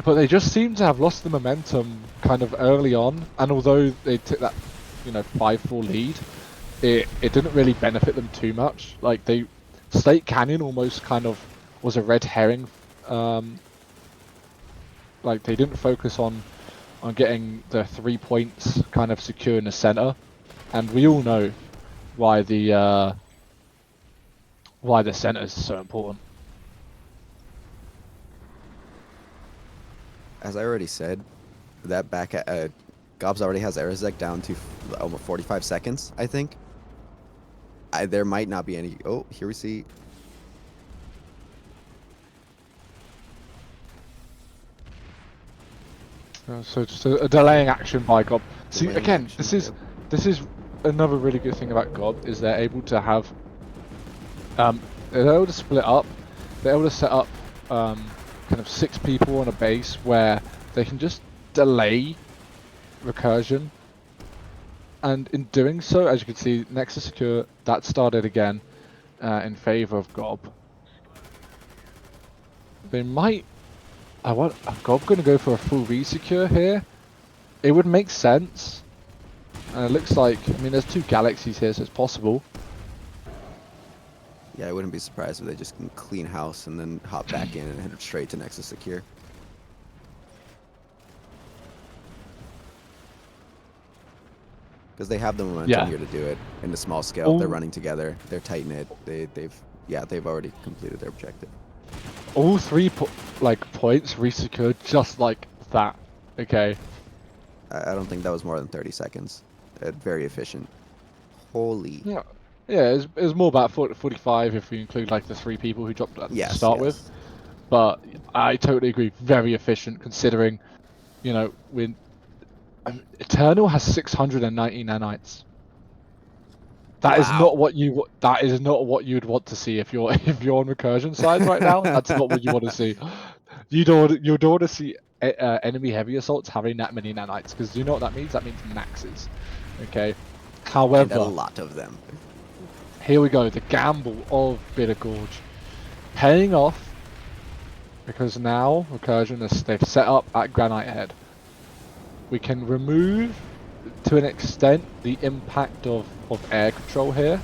Speaker 1: But they just seem to have lost the momentum kind of early on, and although they took that, 5-4 lead, it didn't really benefit them too much. Like Slate Canyon almost kind of was a red herring. Like they didn't focus on getting the 3 points kind of secure in the center, and we all know why the center is so important.
Speaker 2: As I already said, that back at GOBS already has Arazek down to almost 45 seconds, I think. There might not be any. Oh, here we see.
Speaker 1: So just a delaying action by GOB. See, again, this is another really good thing about GOB, is they're able to have they're able to split up. They're able to set up kind of 6 people on a base where they can just delay Recursion, and in doing so, as you can see, Nexus Secure, that started again in favor of GOB. They might. Are GOB going to go for a full resecure here? It would make sense. And it looks like, I mean, there's 2 galaxies here, so it's possible.
Speaker 2: Yeah, I wouldn't be surprised if they just can clean house and then hop back in and head straight to Nexus Secure. Because they have the momentum here to do it in the small scale. They're running together. They're tight knit. They've already completed their objective.
Speaker 1: All 3 points resecured just like that. Okay.
Speaker 2: I don't think that was more than 30 seconds. Very efficient. Holy.
Speaker 1: Yeah. Yeah, it was more about 45 if we include like the 3 people who dropped to start with. But I totally agree. Very efficient considering, when Eternal has 690 nanites. That is
Speaker 2: Wow.
Speaker 1: not what you. That is not what you'd want to see if you're if you're on recursion side right now. That's not what you want to see. You don't want to see enemy heavy assaults having that many nanites, because you know what that means? That means maxes. Okay.
Speaker 2: And a
Speaker 1: However,
Speaker 2: lot of them.
Speaker 1: here we go. The gamble of Bitter Gorge paying off, because now recursion is they've set up at Granite Head. We can remove to an extent the impact of air control here,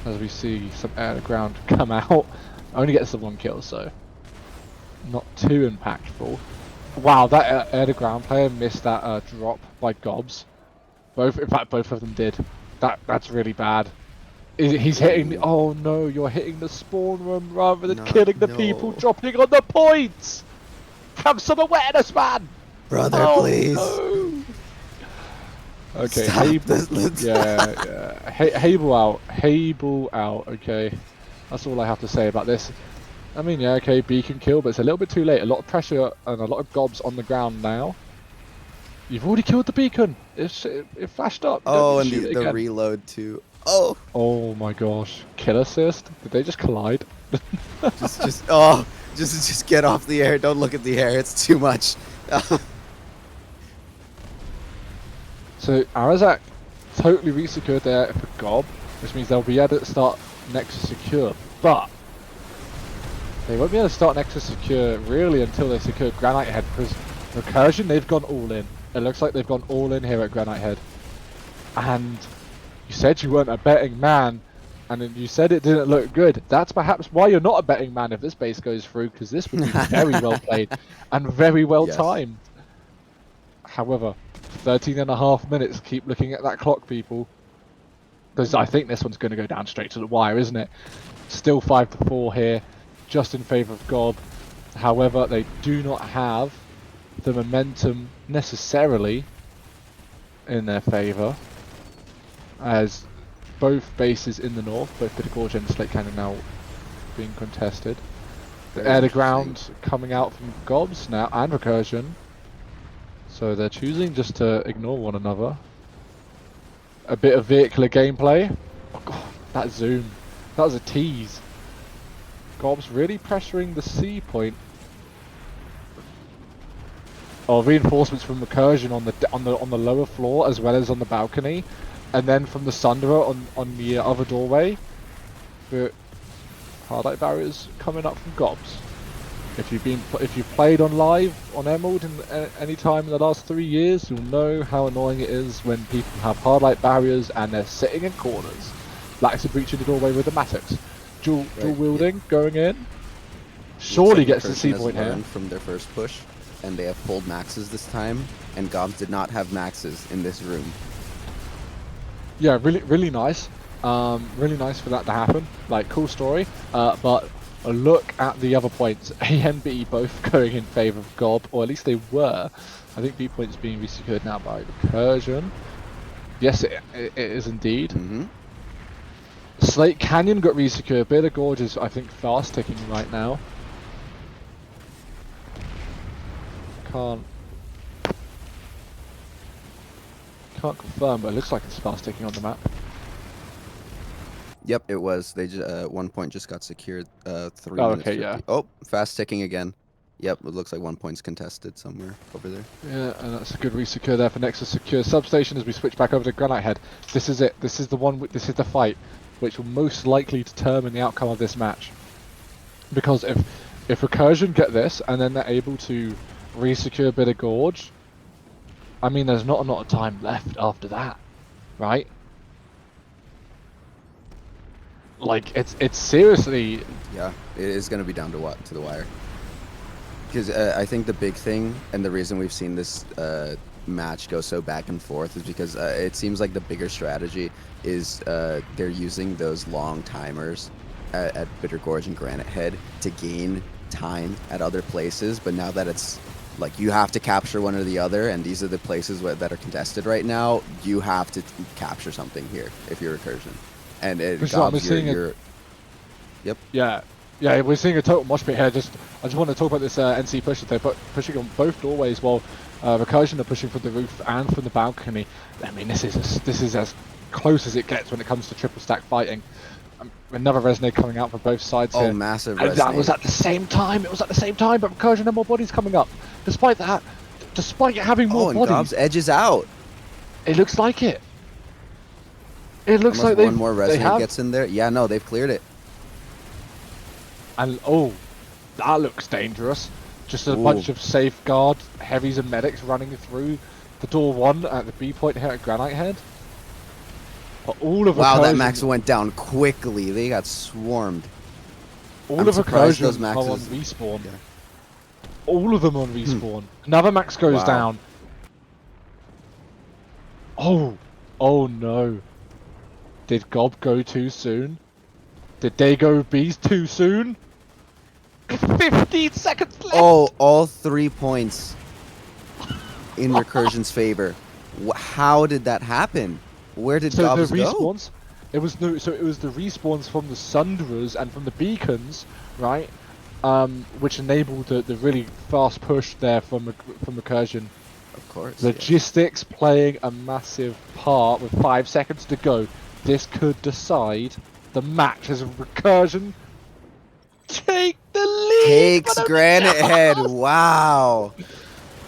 Speaker 1: as we see some air to ground come out. Only gets the 1 kill, so not too impactful. Wow, that air to ground player missed that drop by Gobs. In fact, both of them did. That's really bad. He's hitting the. Oh no, you're hitting the spawn room rather than killing the people
Speaker 2: No.
Speaker 1: dropping on the points. Have some awareness, man.
Speaker 2: Brother,
Speaker 1: Oh,
Speaker 2: please.
Speaker 1: no. Okay,
Speaker 2: Stop
Speaker 1: Hable.
Speaker 2: this.
Speaker 1: Yeah. Hable out. Hable out. Okay, that's all I have to say about this. I mean, yeah, okay, beacon kill, but it's a little bit too late. A lot of pressure and a lot of gobs on the ground now. You've already killed the beacon. It flashed up. You don't
Speaker 2: Oh,
Speaker 1: need
Speaker 2: and
Speaker 1: to shoot it
Speaker 2: the
Speaker 1: again.
Speaker 2: reload too. Oh,
Speaker 1: Oh my gosh, kill assist. Did they just collide?
Speaker 2: just get off the air. Don't look at the air. It's too much.
Speaker 1: So Arazak totally resecured there for Gob, which means they'll be able to start Nexus secure, but they won't be able to start Nexus secure really until they secure Granite Head, because Recursion, they've gone all in. It looks like they've gone all in here at Granite Head. And you said you weren't a betting man, and then you said it didn't look good. That's perhaps why you're not a betting man if this base goes through, because this would be very well played and very well timed. However, 13.5 minutes, keep looking at that clock, people. Because I think this one's going to go down straight to the wire, isn't it? Still 5-4 here, just in favour of GOB. However, they do not have the momentum necessarily in their favour, as both bases in the north, both Bitter Gorge and Slate Canyon, now being contested. The air to ground coming out from GOBs now and Recursion, so they're choosing just to ignore one another. A bit of vehicular gameplay. Oh god, that zoom, that was a tease. GOBs really pressuring the C point. Oh, reinforcements from Recursion on the lower floor as well as on the balcony, and then from the Sunderer on the other doorway. But hardlight barriers coming up from GOBs. If you've played on live on Emerald in any time in the last 3 years, you'll know how annoying it is when people have hardlight barriers and they're sitting in corners. Likes of breaching the doorway with the Matics. Dual wielding going in. Surely gets the C point here.
Speaker 2: From their first push, and they have pulled maxes this time, and GOBs did not have maxes in this room.
Speaker 1: Yeah, really nice. Really nice for that to happen. Like, cool story. But a look at the other points. A and B both going in favour of GOB, or at least they were. I think B points being resecured now by Recursion. Yes, it is indeed. Slate Canyon got resecured. Bitter Gorge is, I think, fast ticking right now. Can't confirm, but it looks like it's fast ticking on the map.
Speaker 2: Yep, it was. They just 1 point just got secured. 3 minutes.
Speaker 1: Okay,
Speaker 2: 50.
Speaker 1: yeah.
Speaker 2: Oh, fast ticking again. Yep, it looks like 1 point's contested somewhere over there.
Speaker 1: Yeah, and that's a good resecure there for Nexus secure substation as we switch back over to Granite Head. This is it. This is the one. This is the fight, which will most likely determine the outcome of this match. Because if Recursion get this and then they're able to resecure Bitter Gorge, I mean, there's not a lot of time left after that, right? Like, it's seriously.
Speaker 2: Yeah, it is going to be down to the wire. Because I think the big thing and the reason we've seen this match go so back and forth is because it seems like the bigger strategy is they're using those long timers at Bitter Gorge and Granite Head to gain time at other places. But now that it's like you have to capture one or the other, and these are the places that are contested right now, you have to capture something here if you're Recursion. And yep.
Speaker 1: Yeah, we're seeing a total mosh pit here. I just want to talk about this NC push. They're pushing on both doorways while Recursion are pushing from the roof and from the balcony. I mean, this is as close as it gets when it comes to triple stack fighting. Another resonate coming out for both sides
Speaker 2: Oh,
Speaker 1: here.
Speaker 2: massive
Speaker 1: And that was
Speaker 2: resonate.
Speaker 1: at the same time. It was at the same time, but Recursion had more bodies coming up. Despite that, despite having
Speaker 2: Oh,
Speaker 1: more
Speaker 2: and
Speaker 1: bodies,
Speaker 2: GOB's edge is out.
Speaker 1: it looks like it. It looks
Speaker 2: Unless
Speaker 1: like
Speaker 2: one more
Speaker 1: they
Speaker 2: resonate
Speaker 1: have.
Speaker 2: gets in there. Yeah, no, they've cleared it.
Speaker 1: And oh, that looks dangerous. Just a
Speaker 2: Ooh.
Speaker 1: bunch of safeguard heavies and medics running through the door one at the B point here at Granite Head. But all of
Speaker 2: Wow, that
Speaker 1: Recursion,
Speaker 2: max went down quickly. They got swarmed.
Speaker 1: all
Speaker 2: I'm
Speaker 1: of
Speaker 2: surprised
Speaker 1: Recursion
Speaker 2: those
Speaker 1: are on
Speaker 2: maxes-
Speaker 1: respawn.
Speaker 2: Yeah.
Speaker 1: All of them on respawn. Another max goes
Speaker 2: Wow.
Speaker 1: down. Oh, oh no. Did GOB go too soon? Did they go B's too soon? 15 seconds left!
Speaker 2: Oh, all 3 points in Recursion's favor. How did that happen? Where did
Speaker 1: So the
Speaker 2: GOBs go?
Speaker 1: respawns, it was the respawns from the Sunderers and from the beacons, right? Which enabled the really fast push there from Recursion.
Speaker 2: Of course.
Speaker 1: Logistics playing a massive part with 5 seconds to go. This could decide the match as Recursion take the lead.
Speaker 2: Takes
Speaker 1: but only
Speaker 2: Granite
Speaker 1: just.
Speaker 2: Head. Wow.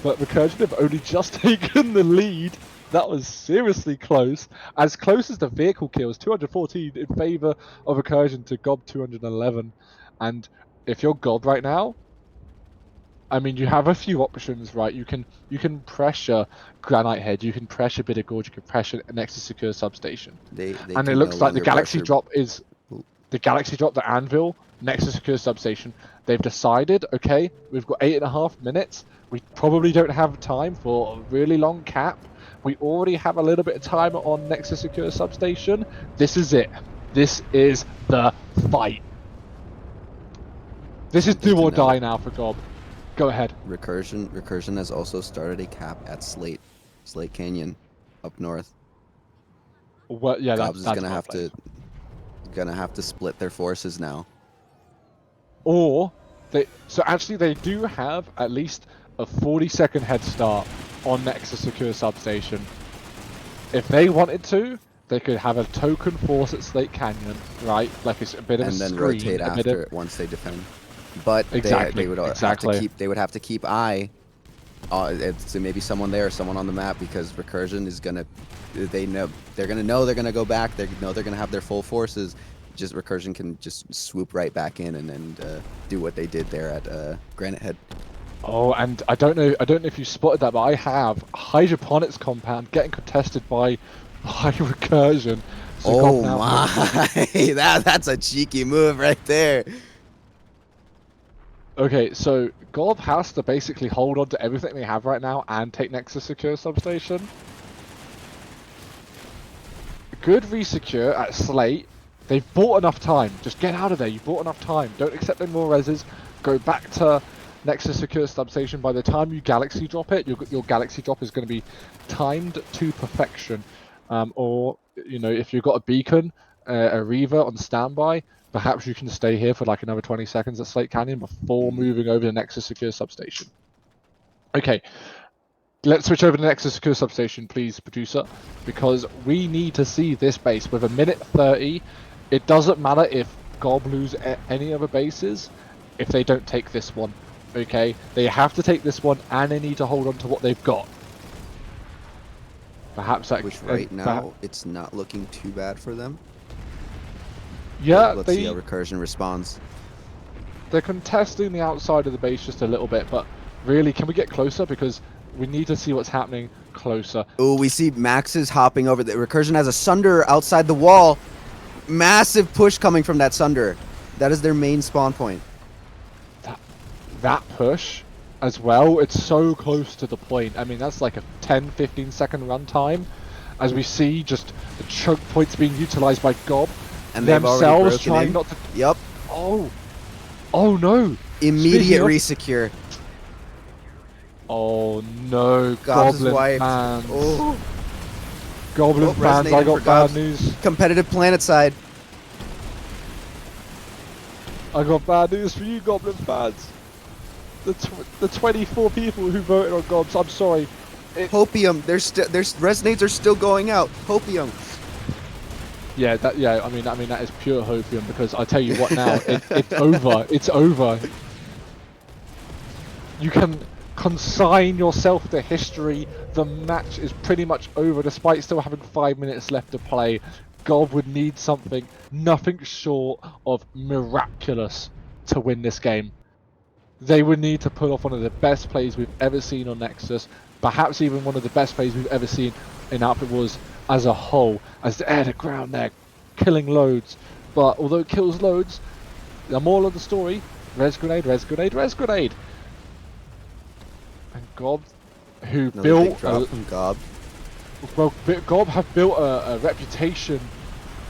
Speaker 1: But Recursion have only just taken the lead. That was seriously close. As close as the vehicle kills, 214 in favour of Recursion to GOB 211. And if you're GOB right now, I mean, you have a few options, right? You can pressure Granite Head, you can pressure Bitter Gorge, you can pressure Nexus Secure Substation.
Speaker 2: They
Speaker 1: And it
Speaker 2: can
Speaker 1: looks
Speaker 2: no
Speaker 1: like the
Speaker 2: longer
Speaker 1: Galaxy
Speaker 2: pressure.
Speaker 1: drop is
Speaker 2: Ooh.
Speaker 1: the Galaxy drop, the Anvil, Nexus Secure Substation. They've decided, okay, we've got 8.5 minutes. We probably don't have time for a really long cap. We already have a little bit of time on Nexus Secure Substation. This is it. This is the fight. This is do
Speaker 2: Something
Speaker 1: or
Speaker 2: to note.
Speaker 1: die now for GOB. Go ahead.
Speaker 2: Recursion has also started a cap at Slate Canyon, up north.
Speaker 1: Well, yeah,
Speaker 2: GOBs is
Speaker 1: that's
Speaker 2: gonna have to split their forces now.
Speaker 1: Or they do have at least a 40-second head start on Nexus Secure Substation. If they wanted to, they could have a token force at Slate Canyon, right? Like it's a bit of
Speaker 2: And
Speaker 1: a
Speaker 2: then
Speaker 1: screen,
Speaker 2: rotate
Speaker 1: a bit
Speaker 2: after
Speaker 1: of,
Speaker 2: it once they defend. But
Speaker 1: Exactly,
Speaker 2: they would
Speaker 1: exactly.
Speaker 2: have to keep eye. It's maybe someone there, someone on the map, because Recursion is gonna. They're gonna go back. They know they're gonna have their full forces. Just Recursion can just swoop right back in and do what they did there at Granite Head.
Speaker 1: Oh, and I don't know if you spotted that, but I have Hydroponics compound getting contested by Recursion. So
Speaker 2: Oh
Speaker 1: GOB now
Speaker 2: my! That's a cheeky move right there.
Speaker 1: Okay, so GOB has to basically hold on to everything they have right now and take Nexus Secure Substation. Good resecure at Slate. They've bought enough time. Just get out of there. You bought enough time. Don't accept any more reses. Go back to Nexus Secure Substation. By the time you Galaxy drop it, your Galaxy drop is going to be timed to perfection. Or, you know, if you've got a beacon, a Reaver on standby, perhaps you can stay here for like another 20 seconds at Slate Canyon before moving over to Nexus Secure Substation. Okay, let's switch over to Nexus Secure Substation, please, producer, because we need to see this base with a minute 30. It doesn't matter if GOB lose any other bases if they don't take this one. Okay, they have to take this one, and they need to hold on to what they've got. Perhaps that.
Speaker 2: Which right now it's not looking too bad for them.
Speaker 1: Yeah,
Speaker 2: Let's see how Recursion responds.
Speaker 1: They're contesting the outside of the base just a little bit, but really, can we get closer? Because we need to see what's happening closer.
Speaker 2: Oh, we see Max's hopping over. The Recursion has a Sunder outside the wall. Massive push coming from that Sunder. That is their main spawn point.
Speaker 1: That push as well, it's so close to the point. I mean, that's like a 10-15 second run time. As we see, just the choke points being utilized by GOB.
Speaker 2: And they've already
Speaker 1: themselves
Speaker 2: broken
Speaker 1: trying
Speaker 2: in.
Speaker 1: not to.
Speaker 2: Yep.
Speaker 1: Oh no!
Speaker 2: Immediate
Speaker 1: Speaking of-
Speaker 2: resecure.
Speaker 1: Oh no!
Speaker 2: GOB's
Speaker 1: Goblin
Speaker 2: wiped.
Speaker 1: fans.
Speaker 2: Oh.
Speaker 1: Goblin
Speaker 2: Oh,
Speaker 1: fans, I
Speaker 2: resonating
Speaker 1: got
Speaker 2: for
Speaker 1: bad
Speaker 2: GOBs.
Speaker 1: news.
Speaker 2: Competitive planet side.
Speaker 1: I got bad news for you, Goblin fans. The 24 people who voted on GOBs, I'm sorry.
Speaker 2: Hopium. There's resonates are still going out. Hopium.
Speaker 1: Yeah, I mean that is pure hopium, because I tell you what now, it's over. It's over. You can consign yourself to history. The match is pretty much over, despite still having 5 minutes left to play. GOB would need nothing short of miraculous to win this game. They would need to pull off one of the best plays we've ever seen on Nexus, perhaps even one of the best plays we've ever seen in Outfit Wars as a whole, as the air to ground there, killing loads. But although it kills loads, the moral of the story, res grenade, res grenade, res grenade. And GOB, who
Speaker 2: Another
Speaker 1: built
Speaker 2: big drop from GOB.
Speaker 1: Well, GOB have built a reputation,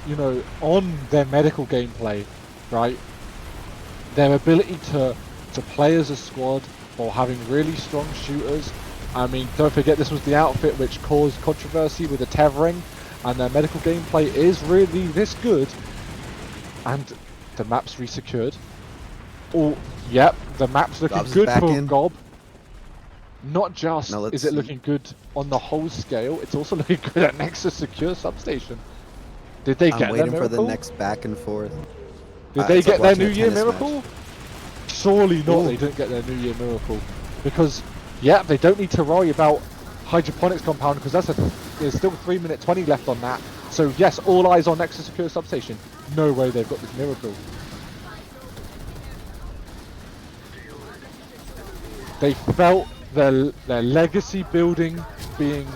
Speaker 1: you know, on their medical gameplay, right? Their ability to play as a squad while having really strong shooters. I mean, don't forget this was the outfit which caused controversy with the tethering, and their medical gameplay is really this good. And the map's resecured. Oh, yep, the map's looking
Speaker 2: GOB's
Speaker 1: good
Speaker 2: back
Speaker 1: for
Speaker 2: in.
Speaker 1: GOB. Not just
Speaker 2: Now let's
Speaker 1: is it
Speaker 2: see.
Speaker 1: looking good on the whole scale, it's also looking good at Nexus Secure Substation. Did they
Speaker 2: I'm
Speaker 1: get their
Speaker 2: waiting for
Speaker 1: miracle?
Speaker 2: the next back and forth.
Speaker 1: Did they
Speaker 2: It's like
Speaker 1: get their
Speaker 2: watching
Speaker 1: New
Speaker 2: a
Speaker 1: Year
Speaker 2: tennis
Speaker 1: miracle?
Speaker 2: match.
Speaker 1: Surely not.
Speaker 2: Ooh.
Speaker 1: They didn't get their New Year miracle, because yeah, they don't need to worry about hydroponics compound, because there's still 3 minutes 20 left on that. So yes, all eyes on Nexus Secure Substation. No way they've got this miracle. They felt their legacy building being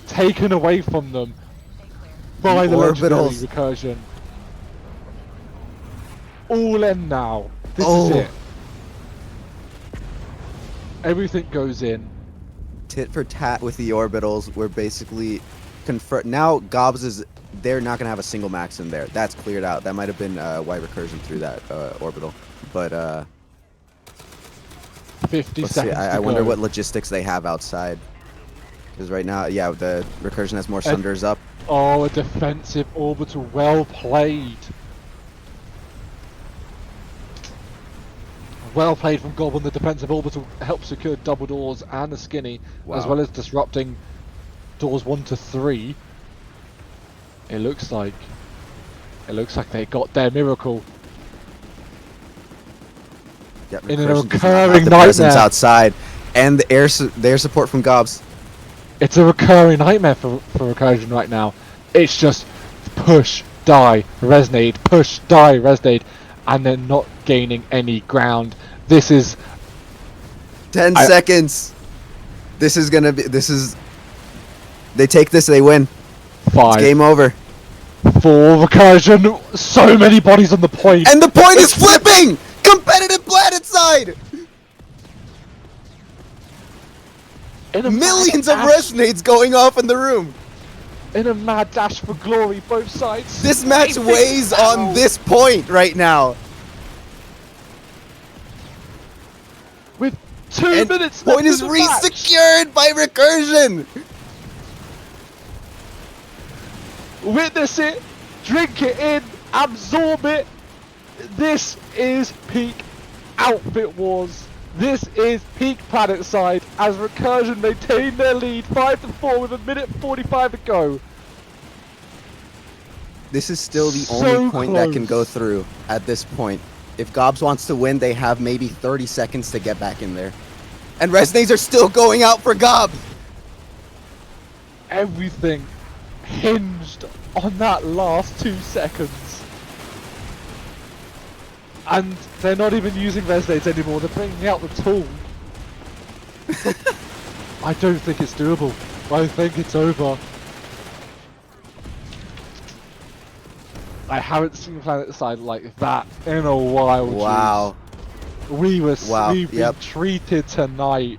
Speaker 1: taken away from them by the legendary
Speaker 2: orbitals.
Speaker 1: recursion. All in now. This
Speaker 2: Oh.
Speaker 1: is it. Everything goes in.
Speaker 2: Tit for tat with the orbitals. We're basically now GOBS is, they're not gonna have a single max in there. That's cleared out. That might have been why recursion through that orbital. But
Speaker 1: 50
Speaker 2: let's see.
Speaker 1: seconds to
Speaker 2: I wonder
Speaker 1: go.
Speaker 2: what logistics they have outside. Because right now, yeah, the recursion has more sunders up.
Speaker 1: Oh, a defensive orbital. Well played. Well played from GOB on the defensive orbital. Helps secure double doors and the skinny, as
Speaker 2: Wow.
Speaker 1: well as disrupting doors 1 to 3. It looks like they got their miracle.
Speaker 2: Yeah,
Speaker 1: In a
Speaker 2: recursion does not
Speaker 1: recurring
Speaker 2: have the presence
Speaker 1: nightmare.
Speaker 2: outside, and the air support from GOBS.
Speaker 1: It's a recurring nightmare for recursion right now. It's just push, die, resonate, push, die, resonate, and they're not gaining any ground. This is
Speaker 2: 10 seconds. This is gonna be. This is. They take this, they win.
Speaker 1: 5,
Speaker 2: It's game over.
Speaker 1: 4, recursion. So many bodies on the point.
Speaker 2: And the point is flipping! Competitive planet side!
Speaker 1: In a
Speaker 2: Millions
Speaker 1: mad
Speaker 2: of
Speaker 1: dash-
Speaker 2: resonates going off in the room.
Speaker 1: in a mad dash for glory, both sides.
Speaker 2: This match
Speaker 1: Sweeping
Speaker 2: weighs on
Speaker 1: down.
Speaker 2: this point right now.
Speaker 1: With 2
Speaker 2: And
Speaker 1: minutes
Speaker 2: point
Speaker 1: left
Speaker 2: is
Speaker 1: in the match.
Speaker 2: re-secured by recursion.
Speaker 1: Witness it, drink it in, absorb it. This is peak Outfit Wars. This is peak Planet Side as Recursion maintain their lead 5-4 with 1:45 to go.
Speaker 2: This is still the
Speaker 1: So
Speaker 2: only point that can go
Speaker 1: close.
Speaker 2: through at this point. If GOBS wants to win, they have maybe 30 seconds to get back in there. And resonates are still going out for GOBS.
Speaker 1: Everything hinged on that last 2 seconds. And they're not even using resonates anymore, they're bringing out the tool. I don't think it's doable. I think it's over. I haven't seen Planet Side like that in a while.
Speaker 2: Wow.
Speaker 1: Jeez.
Speaker 2: Wow,
Speaker 1: We've
Speaker 2: yep.
Speaker 1: been treated tonight.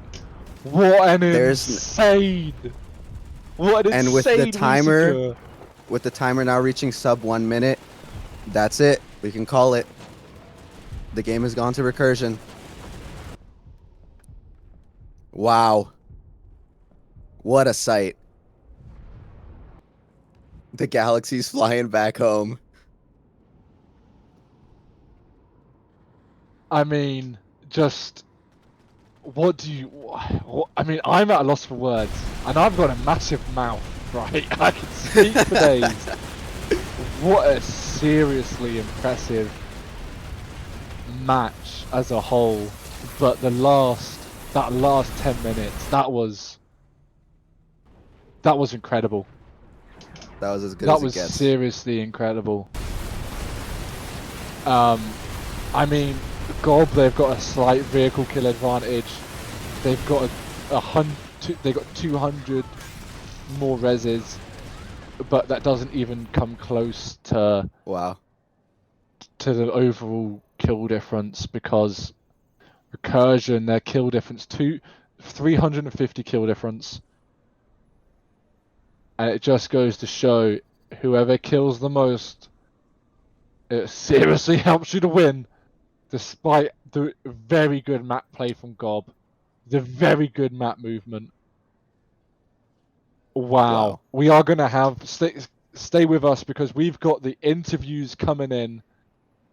Speaker 1: What an
Speaker 2: There's-
Speaker 1: insane. What an
Speaker 2: And with the
Speaker 1: insane
Speaker 2: timer-
Speaker 1: resecure.
Speaker 2: With the timer now reaching sub 1 minute, that's it. We can call it. The game has gone to recursion. Wow. What a sight. The galaxy's flying back home.
Speaker 1: I mean, just what do you? I mean, I'm at a loss for words, and I've got a massive mouth, right? I can speak for days. what a seriously impressive match as a whole. But that last 10 minutes, that was incredible.
Speaker 2: That was as good
Speaker 1: That
Speaker 2: as it
Speaker 1: was
Speaker 2: gets.
Speaker 1: seriously incredible. I mean, GOB, they've got a slight vehicle kill advantage. They've got they got 200 more reses, but that doesn't even come close to
Speaker 2: Wow.
Speaker 1: the overall kill difference, because Recursion, their kill difference 350 kill difference, and it just goes to show whoever kills the most, it seriously helps you to win, despite the very good map play from GOB, the very good map movement. Wow. We are gonna have stay with us, because we've got the interviews coming in.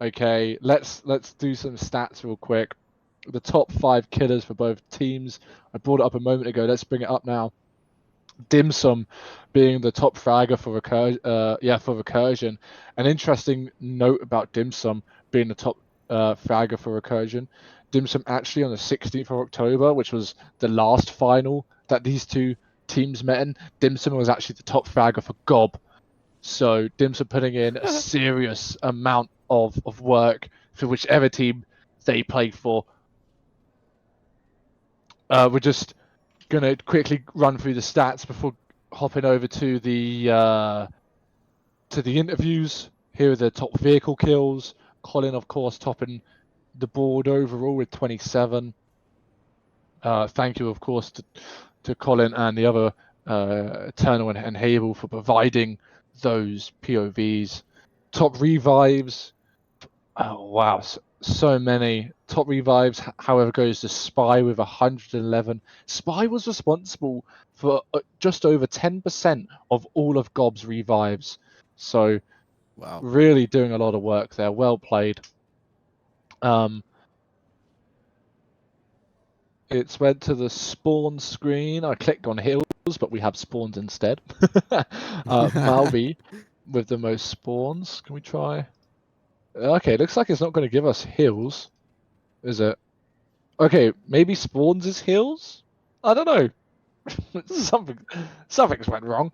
Speaker 1: Okay, let's do some stats real quick. The top 5 killers for both teams. I brought it up a moment ago. Let's bring it up now. Dim Sum being the top fragger for Recursion. An interesting note about Dim Sum being the top fragger for Recursion. Dim Sum actually on the 16th of October, which was the last final that these two teams met in, Dim Sum was actually the top fragger for GOB. So Dim Sum putting in a serious amount of work for whichever team they play for. We're just gonna quickly run through the stats before hopping over to the interviews. Here are the top vehicle kills. Colin, of course, topping the board overall with 27. Thank you, of course, to Colin and the other Eternal and Hable for providing those POVs. Top revives. Oh wow, so many top revives. However, goes to Spy with 111. Spy was responsible for just over 10% of all of GOB's revives. So
Speaker 2: Wow.
Speaker 1: really doing a lot of work there. Well played. It's went to the spawn screen. I clicked on hills, but we have spawns instead. Malby with the most spawns. Can we try? Okay, looks like it's not going to give us hills, is it? Okay, maybe spawns is hills? I don't know. Something's went wrong.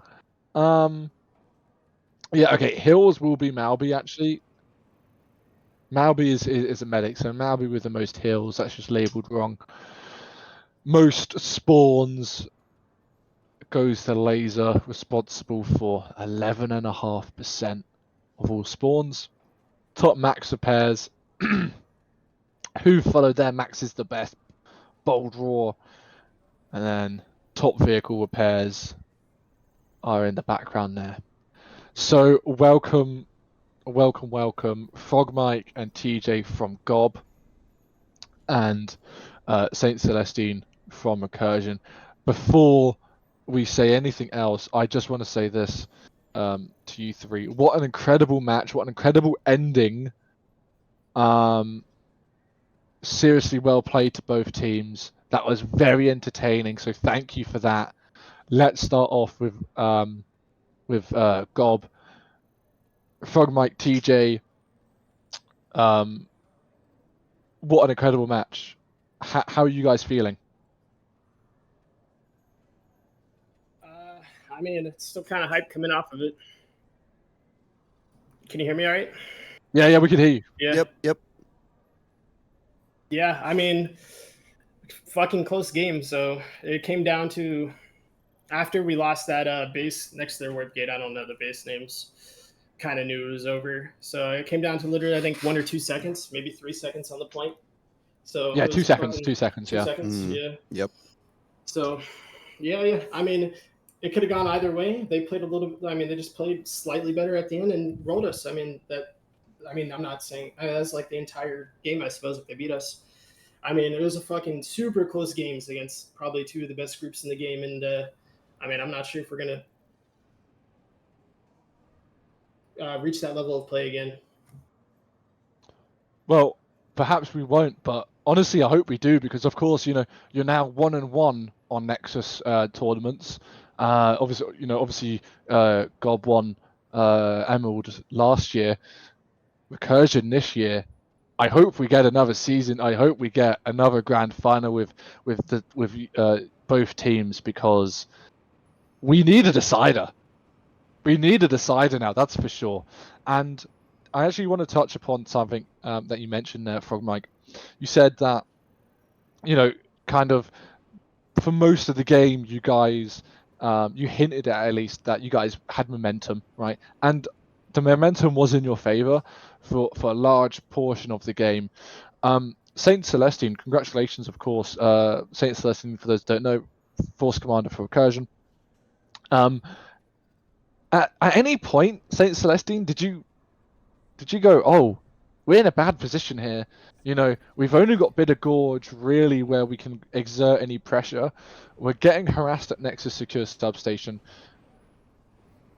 Speaker 1: Yeah, okay, hills will be Malby actually. Malby is a medic, so Malby with the most hills, that's just labeled wrong. Most spawns goes to Laser, responsible for 11.5% of all spawns. Top max repairs. Who followed their max is the best? Bold Raw. And then top vehicle repairs are in the background there. So welcome, Frog Mike and TJ from GOB, and Saint Celestine from Recursion. Before we say anything else, I just want to say this to you three: what an incredible match! What an incredible ending! Seriously well played to both teams. That was very entertaining. So thank you for that. Let's start off with GOB. Frog Mike, TJ. What an incredible match. How are you guys feeling?
Speaker 3: I mean, it's still kind of hype coming off of it. Can you hear me all right?
Speaker 1: Yeah, we can hear you.
Speaker 3: Yeah.
Speaker 2: Yep.
Speaker 3: Yeah, I mean, fucking close game. So it came down to after we lost that base next to their word gate. I don't know the base names. Kind of knew it was over. So it came down to literally, I think, 1 or 2 seconds, maybe 3 seconds on the point. So
Speaker 1: Yeah,
Speaker 3: it was
Speaker 1: 2 seconds.
Speaker 3: fucking
Speaker 1: 2 seconds.
Speaker 3: 2
Speaker 1: Yeah.
Speaker 3: seconds.
Speaker 2: Mm.
Speaker 3: Yeah.
Speaker 2: Yep.
Speaker 3: So, yeah. I mean, it could have gone either way. They played a little. I mean, they just played slightly better at the end and rolled us. I mean, I'm not saying that's like the entire game. I suppose if they beat us, I mean, it was a fucking super close games against probably two of the best groups in the game. And I mean, I'm not sure if we're gonna reach that level of play again.
Speaker 1: Well, perhaps we won't, but honestly, I hope we do, because of course, you're now 1-1 on Nexus tournaments. Obviously, GOB won Emerald last year, Recursion this year. I hope we get another season. I hope we get another grand final with both teams, because we need a decider. We need a decider now, that's for sure. And I actually want to touch upon something that you mentioned there, Frog Mike. You said that, kind of for most of the game, you guys, you hinted at least that you guys had momentum, right? And the momentum was in your favor for a large portion of the game. Saint Celestine, congratulations, of course. Saint Celestine, for those who don't know, Force Commander for Recursion. At any point, Saint Celestine, did you go, oh, we're in a bad position here? We've only got Bitter Gorge really where we can exert any pressure. We're getting harassed at Nexus Secure Substation.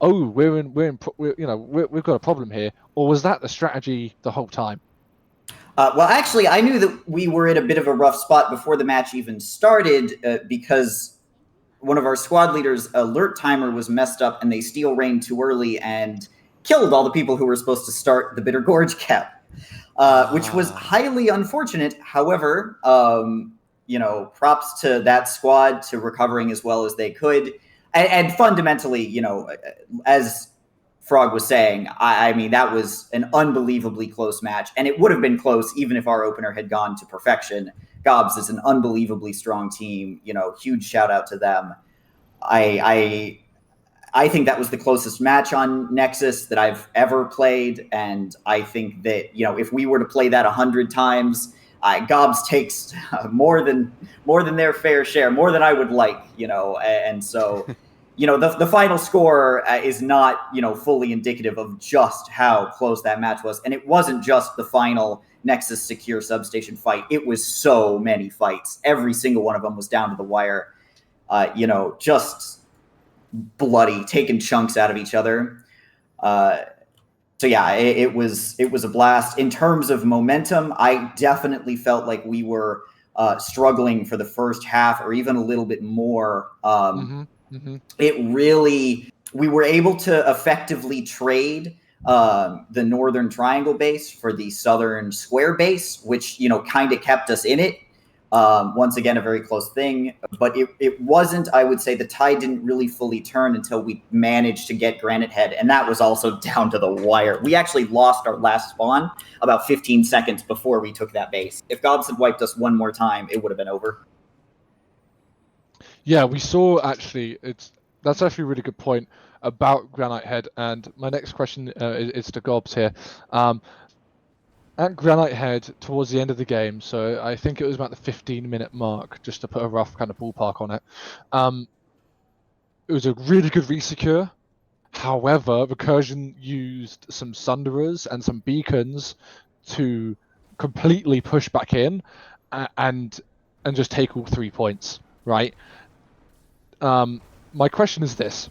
Speaker 1: Oh, we've got a problem here. Or was that the strategy the whole time?
Speaker 4: Well, actually, I knew that we were in a bit of a rough spot before the match even started, because one of our squad leaders' alert timer was messed up, and they steel rained too early and killed all the people who were supposed to start the Bitter Gorge cap, which was highly unfortunate. However, props to that squad to recovering as well as they could. And fundamentally, as Frog was saying, I mean, that was an unbelievably close match, and it would have been close even if our opener had gone to perfection. GOBS is an unbelievably strong team. Huge shout out to them. I think that was the closest match on Nexus that I've ever played, and I think that if we were to play that 100 times, GOBS takes more than their fair share, more than I would like. And so. The final score is not, fully indicative of just how close that match was. And it wasn't just the final Nexus Secure Substation fight. It was so many fights. Every single one of them was down to the wire, just bloody, taking chunks out of each other. So yeah, it was a blast. In terms of momentum, I definitely felt like we were struggling for the first half, or even a little bit more. We were able to effectively trade the Northern Triangle base for the Southern Square base, which, kind of kept us in it. Once again, a very close thing, but it wasn't, I would say the tide didn't really fully turn until we managed to get Granite Head. And that was also down to the wire. We actually lost our last spawn about 15 seconds before we took that base. If GOBS had wiped us one more time, it would have been over.
Speaker 1: Yeah, we saw actually. That's actually a really good point about Granite Head. And my next question is to GOBS here. At Granite Head, towards the end of the game, so I think it was about the 15-minute mark, just to put a rough kind of ballpark on it. It was a really good resecure. However, Recursion used some Sunderers and some Beacons to completely push back in and just take all 3 points, right? My question is this: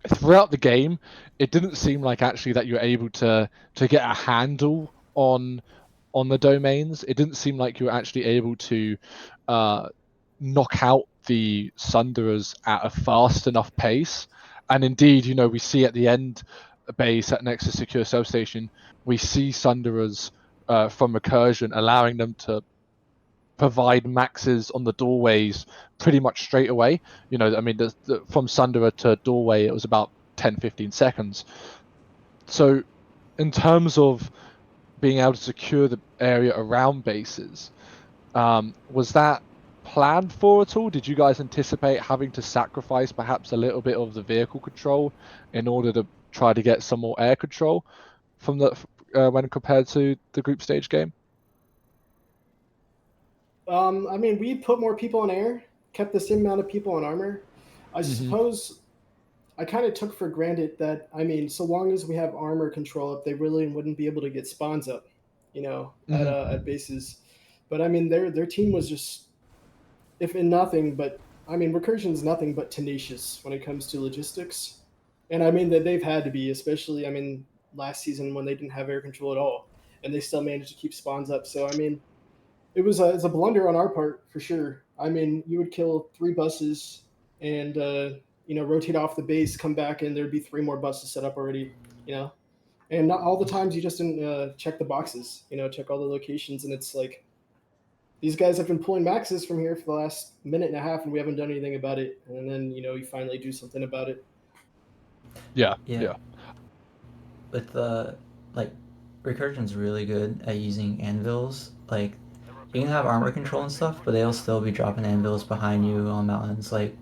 Speaker 1: throughout the game, it didn't seem like actually that you were able to get a handle on the domains. It didn't seem like you were actually able to knock out the Sunderers at a fast enough pace. And indeed, we see at the end base at Nexus Secure Substation, we see Sunderers from Recursion, allowing them to provide maxes on the doorways pretty much straight away. From Sunderer to doorway, it was about 10-15 seconds. So in terms of being able to secure the area around bases, was that planned for at all? Did you guys anticipate having to sacrifice perhaps a little bit of the vehicle control in order to try to get some more air control from when compared to the group stage game?
Speaker 3: We put more people in air, kept the same amount of people in armor. I suppose I kind of took for granted that, so long as we have armor control up, they really wouldn't be able to get spawns up, at bases. But their team was just, if in nothing but, Recursion's nothing but tenacious when it comes to logistics. And that they've had to be, especially, last season when they didn't have air control at all, and they still managed to keep spawns up. So, it's a blunder on our part for sure. You would kill 3 buses and rotate off the base, come back, and there'd be 3 more buses set up already. And not all the times you just didn't check the boxes, check all the locations, and it's like these guys have been pulling maxes from here for the last minute and a half, and we haven't done anything about it. And then you finally do something about it.
Speaker 1: Yeah.
Speaker 5: With like Recursion's really good at using anvils. Like you can have armor control and stuff, but they'll still be dropping anvils behind you on mountains. Like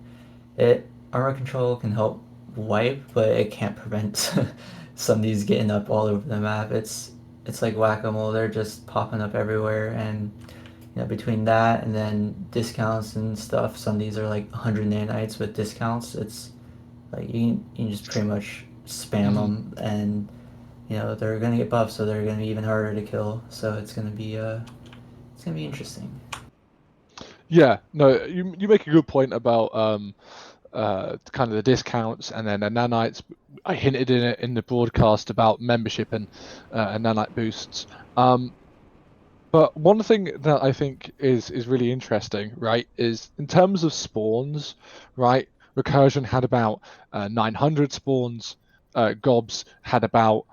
Speaker 5: armor control can help wipe, but it can't prevent some of these getting up all over the map. It's like whack-a-mole. They're just popping up everywhere, and between that and then discounts and stuff, some of these are like 100 nanites with discounts. It's like you can just pretty much spam them, and they're gonna get buffed, so they're gonna be even harder to kill. So it's gonna be interesting.
Speaker 1: Yeah, no, you make a good point about kind of the discounts and then the nanites. I hinted in it in the broadcast about membership and nanite boosts. But one thing that I think is really interesting, right, is in terms of spawns, right? Recursion had about 900 spawns. GOBS had about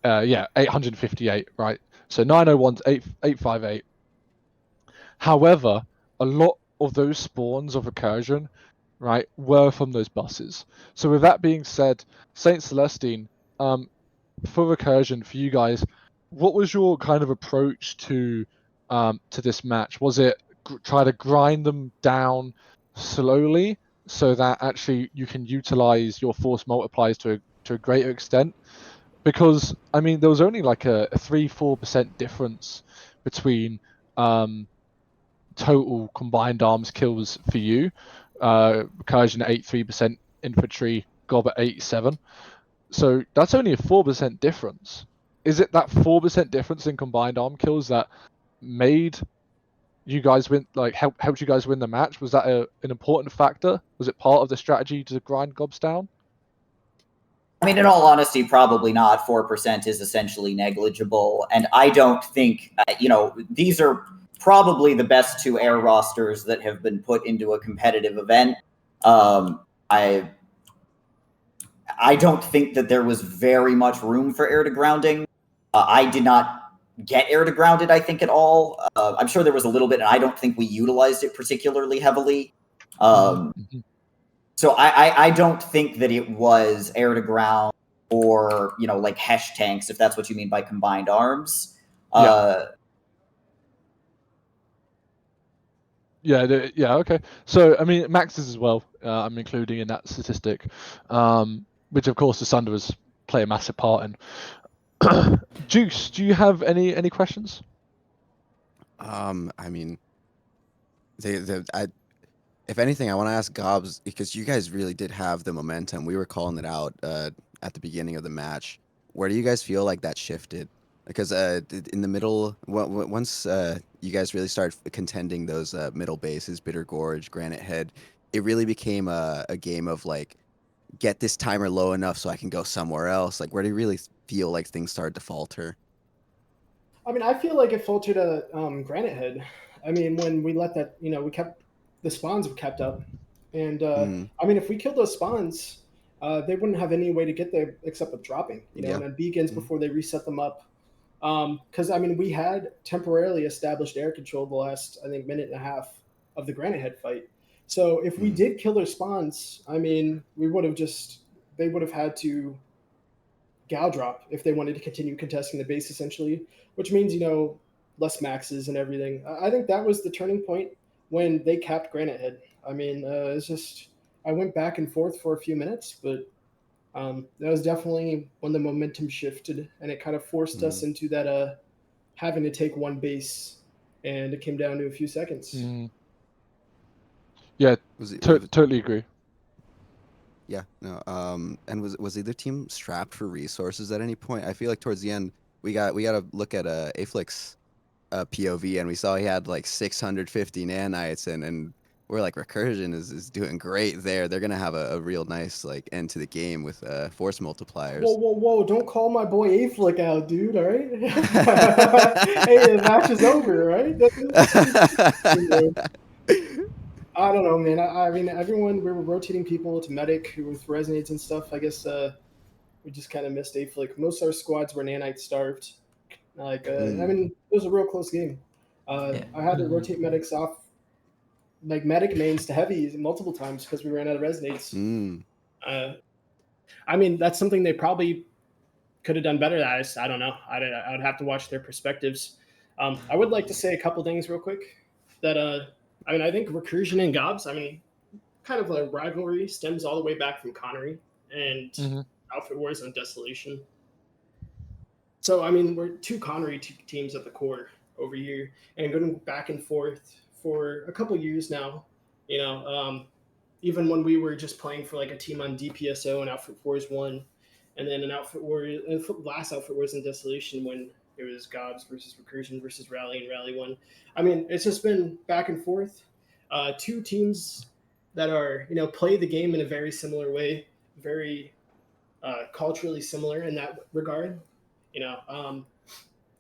Speaker 1: 858, right? So 901 to 858. However, a lot of those spawns of Recursion, right, were from those buses. So with that being said, Saint Celestine, for Recursion, for you guys, what was your kind of approach to this match? Was it try to grind them down slowly so that actually you can utilize your force multipliers to a greater extent? Because I mean, there was only like a 3-4% difference between total combined arms kills for you. Recursion at 83%, infantry, GOB at 87. So that's only a 4% difference. Is it that 4% difference in combined arm kills that made you guys win, like helped you guys win the match? Was that an important factor? Was it part of the strategy to grind GOBs down?
Speaker 4: I mean, in all honesty, probably not. 4% is essentially negligible. And I don't think, these are probably the best 2 air rosters that have been put into a competitive event. I don't think that there was very much room for air to grounding. I did not get air to grounded, I think, at all. I'm sure there was a little bit, and I don't think we utilized it particularly heavily. So I don't think that it was air to ground or, like Hesh tanks, if that's what you mean by combined arms.
Speaker 1: Yeah, okay. So, I mean, maxes as well, I'm including in that statistic, which, of course, the Sunderers play a massive part in. Juice, do you have any questions?
Speaker 2: I mean, if anything, I want to ask GOBS, because you guys really did have the momentum. We were calling it out at the beginning of the match. Where do you guys feel like that shifted? Because in the middle, once you guys really started contending those middle bases, Bitter Gorge, Granite Head, it really became a game of like, get this timer low enough so I can go somewhere else. Like, where do you really feel like things started to falter?
Speaker 3: I mean, I feel like it faltered at Granite Head. I mean, when we let that, we kept the spawns have kept up, and I mean, if we killed those spawns, they wouldn't have any way to get there except with dropping, and then beacons before they reset them up. Because I mean, we had temporarily established air control the last, I think, minute and a half of the Granite Head fight. So if we did kill their spawns, I mean, they would have had to gal drop if they wanted to continue contesting the base, essentially, which means, less maxes and everything. I think that was the turning point when they capped Granite Head. I mean, it's just, I went back and forth for a few minutes, but that was definitely when the momentum shifted, and it kind of forced us into that having to take one base, and it came down to a few seconds.
Speaker 1: Yeah, totally agree.
Speaker 2: Yeah, no. And was either team strapped for resources at any point? I feel like towards the end we got to look at Aflix POV, and we saw he had like 650 nanites, and we're like, Recursion is doing great there. They're gonna have a real nice like end to the game with force multipliers.
Speaker 3: Whoa! Don't call my boy Aflick out, dude. All right. Hey, the match is over, right? I don't know, man. I mean, everyone, we were rotating people to medic with resonates and stuff. I guess we just kind of missed Like most of our squads were nanite starved. I mean, it was a real close game.
Speaker 5: Yeah.
Speaker 3: I had to rotate medics off, like medic mains to heavy multiple times because we ran out of resonates. I mean, that's something they probably could have done better. I don't know. I would have to watch their perspectives. I would like to say a couple things real quick. That I mean, I think Recursion and Gobs. I mean, kind of a rivalry stems all the way back from Connery and Outfit Wars and Desolation. So I mean, we're two Connery teams at the core over here, and going back and forth for a couple years now. You know, even when we were just playing for like a team on DPSO and Outfit Wars 1, and then an Outfit Wars, last Outfit Wars in Desolation when it was Gobs versus Recursion versus Rally and Rally 1. I mean, it's just been back and forth. Two teams that are, play the game in a very similar way, very culturally similar in that regard.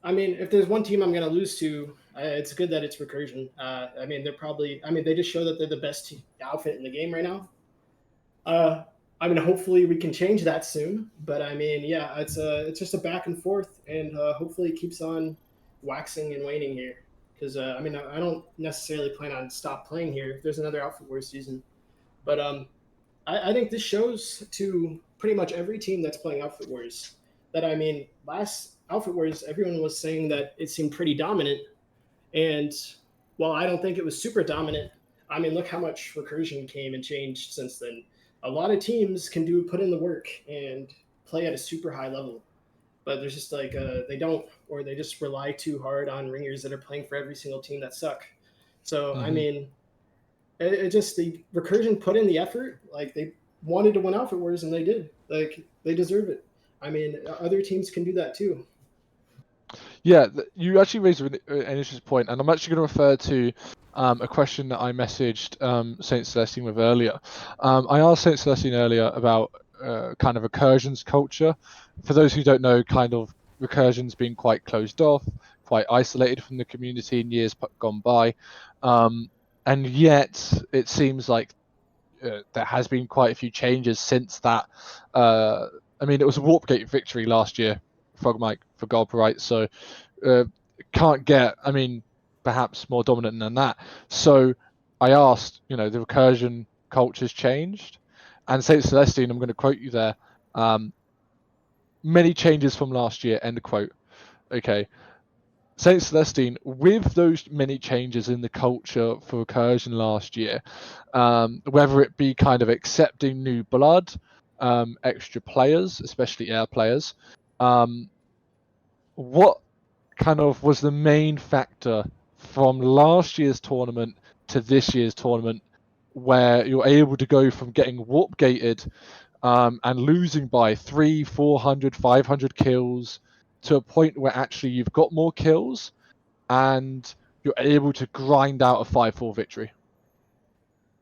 Speaker 3: I mean, if there's one team I'm going to lose to, it's good that it's Recursion. I mean, they just show that they're the best outfit in the game right now. I mean, hopefully we can change that soon. But I mean, yeah, it's just a back and forth, and hopefully it keeps on waxing and waning here. Because I mean, I don't necessarily plan on stop playing here if there's another Outfit Wars season. But I think this shows to pretty much every team that's playing Outfit Wars that, I mean, last Outfit Wars, everyone was saying that it seemed pretty dominant. And while I don't think it was super dominant, I mean, look how much Recursion came and changed since then. A lot of teams can put in the work and play at a super high level. But there's just like they don't, or they just rely too hard on ringers that are playing for every single team that suck. So I mean, it just the Recursion put in the effort. Like they wanted to win Outfit Wars, and they did. Like they deserve it. I mean, other teams can do that too.
Speaker 1: Yeah, you actually raised an interesting point, and I'm actually going to refer to a question that I messaged Saint Celestine with earlier. I asked Saint Celestine earlier about kind of Recursion's culture. For those who don't know, kind of Recursion's been quite closed off, quite isolated from the community in years gone by, and yet it seems like there has been quite a few changes since that. I mean, it was a Warpgate victory last year, Frog Mike for GOB, right? So can't get, I mean, perhaps more dominant than that. So I asked, the Recursion culture's changed, and Saint Celestine, I'm going to quote you there. Many changes from last year. End quote. Okay. Saint Celestine, with those many changes in the culture for Recursion last year, whether it be kind of accepting new blood, extra players, especially air players, what kind of was the main factor from last year's tournament to this year's tournament where you're able to go from getting warp gated and losing by 300, 400, 500 kills to a point where actually you've got more kills and you're able to grind out a 5-4 victory?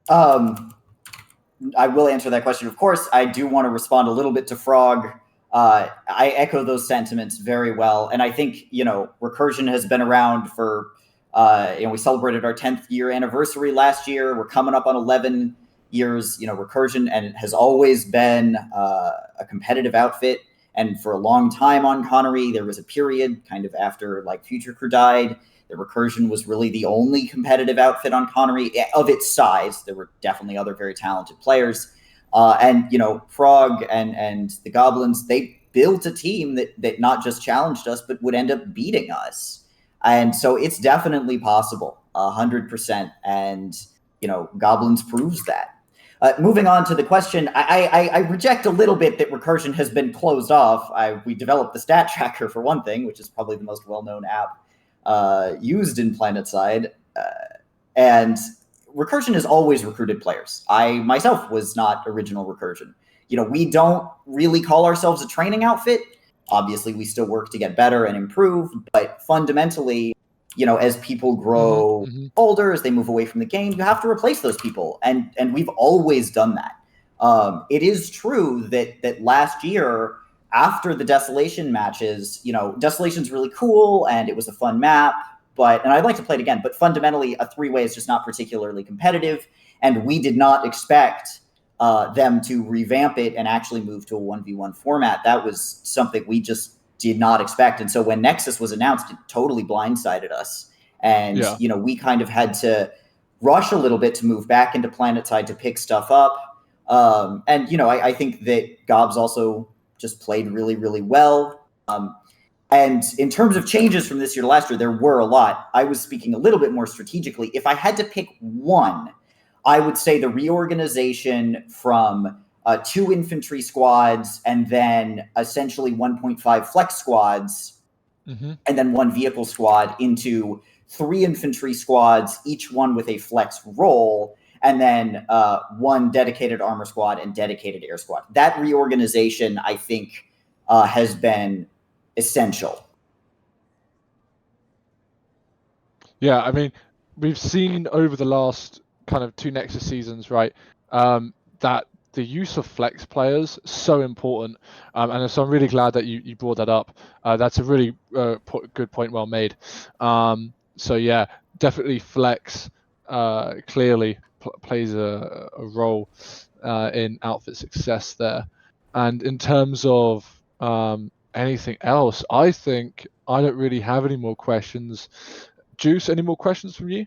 Speaker 4: I will answer that question. Of course, I do want to respond a little bit to Frog. I echo those sentiments very well. And I think, Recursion has been around for, we celebrated our 10th year anniversary last year. We're coming up on 11 years, Recursion, and it has always been a competitive outfit. And for a long time on Connery, there was a period kind of after like Future Crew died. The Recursion was really the only competitive outfit on Connery of its size. There were definitely other very talented players. And Frog and the Goblins, they built a team that not just challenged us, but would end up beating us. And so it's definitely possible, 100%. And, Goblins proves that. Moving on to the question, I reject a little bit that Recursion has been closed off. We developed the stat tracker for one thing, which is probably the most well-known app used in PlanetSide. And Recursion has always recruited players. I myself was not original Recursion. We don't really call ourselves a training outfit. Obviously, we still work to get better and improve, but fundamentally, as people grow older, as they move away from the game, you have to replace those people. And we've always done that. It is true that last year, after the Desolation matches, Desolation's really cool and it was a fun map, and I'd like to play it again, but fundamentally a 3-way is just not particularly competitive. And we did not expect them to revamp it and actually move to a 1v1 format. That was something we just did not expect. And so when Nexus was announced, it totally blindsided us. And, we kind of had to rush a little bit to move back into PlanetSide to pick stuff up. I think that GOB's also just played really, really well. And in terms of changes from this year to last year, there were a lot. I was speaking a little bit more strategically. If I had to pick one, I would say the reorganization from 2 infantry squads and then essentially 1.5 flex squads, and then 1 vehicle squad into 3 infantry squads, each one with a flex role, and then 1 dedicated armor squad and dedicated air squad. That reorganization, I think, has been essential.
Speaker 1: Yeah, I mean, we've seen over the last kind of 2 Nexus seasons, right, that the use of flex players so important, and so I'm really glad that you brought that up. That's a really good point, well made. So yeah, definitely flex clearly plays a role in outfit success there. And in terms of anything else, I think I don't really have any more questions. Juice, any more questions from you?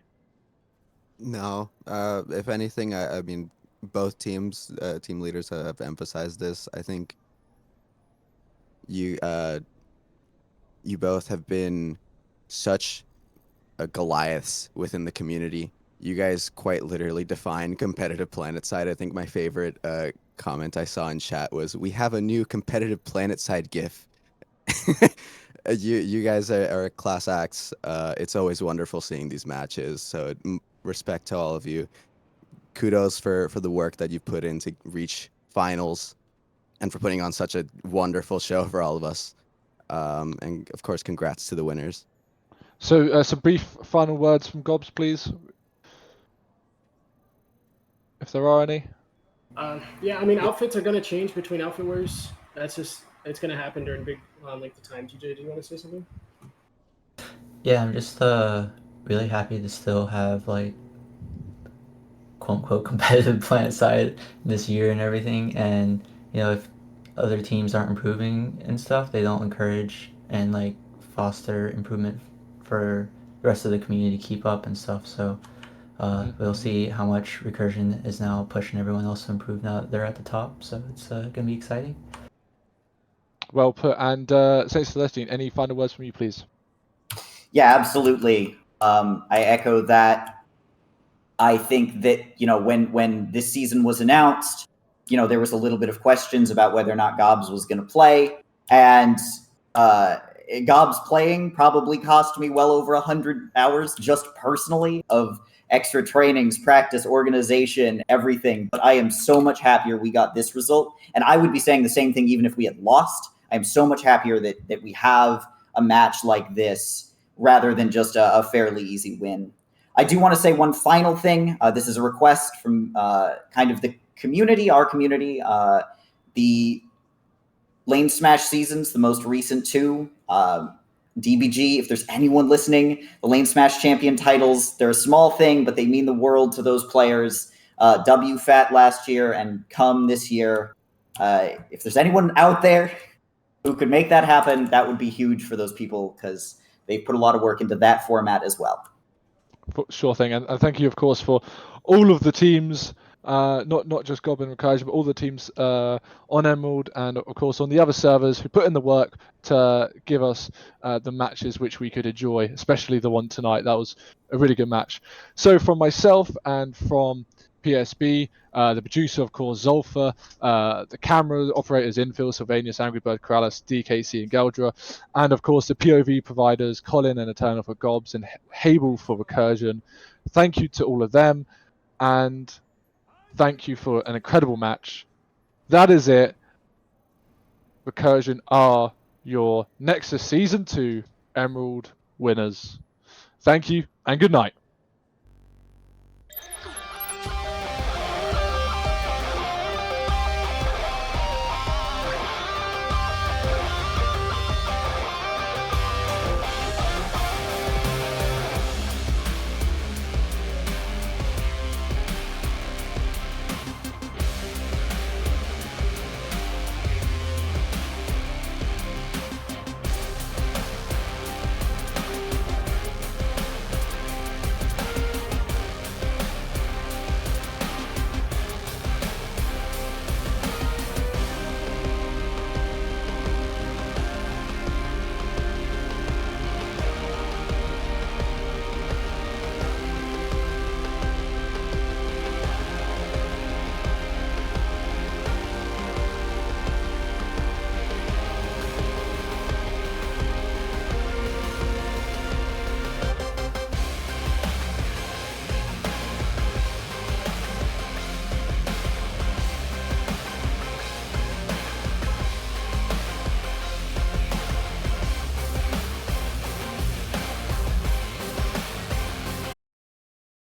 Speaker 2: No. If anything, I mean, both teams, team leaders have emphasized this. I think you both have been such Goliaths within the community. You guys quite literally define competitive PlanetSide. I think my favorite comment I saw in chat was, "We have a new competitive PlanetSide GIF." You guys are class acts. It's always wonderful seeing these matches. So respect to all of you. Kudos for the work that you've put in to reach finals, and for putting on such a wonderful show for all of us. And of course, congrats to the winners.
Speaker 1: So some brief final words from Gobs, please, if there are any.
Speaker 3: Yeah, I mean, outfits are going to change between outfit wears. That's just, it's going to happen during big length of time. TJ, do you want to say something?
Speaker 5: Yeah, I'm just really happy to still have like quote unquote competitive PlanetSide this year and everything. And if other teams aren't improving and stuff, they don't encourage and like foster improvement for the rest of the community to keep up and stuff. So we'll see how much Recursion is now pushing everyone else to improve now that they're at the top. So it's gonna be exciting.
Speaker 1: Well put. And Saint Celestine, any final words from you, please?
Speaker 4: Yeah, absolutely. I echo that. I think that, when this season was announced, there was a little bit of questions about whether or not GOBS was going to play. And GOBS playing probably cost me well over 100 hours just personally of extra trainings, practice, organization, everything. But I am so much happier we got this result. And I would be saying the same thing even if we had lost. I am so much happier that we have a match like this rather than just a fairly easy win. I do want to say one final thing. This is a request from kind of the community, our community. The Lane Smash seasons, the most recent 2. DBG, if there's anyone listening, the Lane Smash champion titles, they're a small thing, but they mean the world to those players. WFAT last year and come this year. If there's anyone out there who could make that happen, that would be huge for those people because they've put a lot of work into that format as well.
Speaker 1: Sure thing, and thank you, of course, for all of the teams, not just Goblin and Recursion, but all the teams on Emerald and, of course, on the other servers who put in the work to give us the matches which we could enjoy, especially the one tonight. That was a really good match. So from myself and from PSB, the producer, of course, Zolfa, the camera operators, Infill, Sylvanius, Angry Bird, Corrales, DKC, and Geldra, and of course the POV providers, Colin and Eternal for GOBS, and Hable for Recursion. Thank you to all of them, and thank you for an incredible match. That is it. Recursion are your Nexus Season 2 Emerald winners. Thank you, and good night.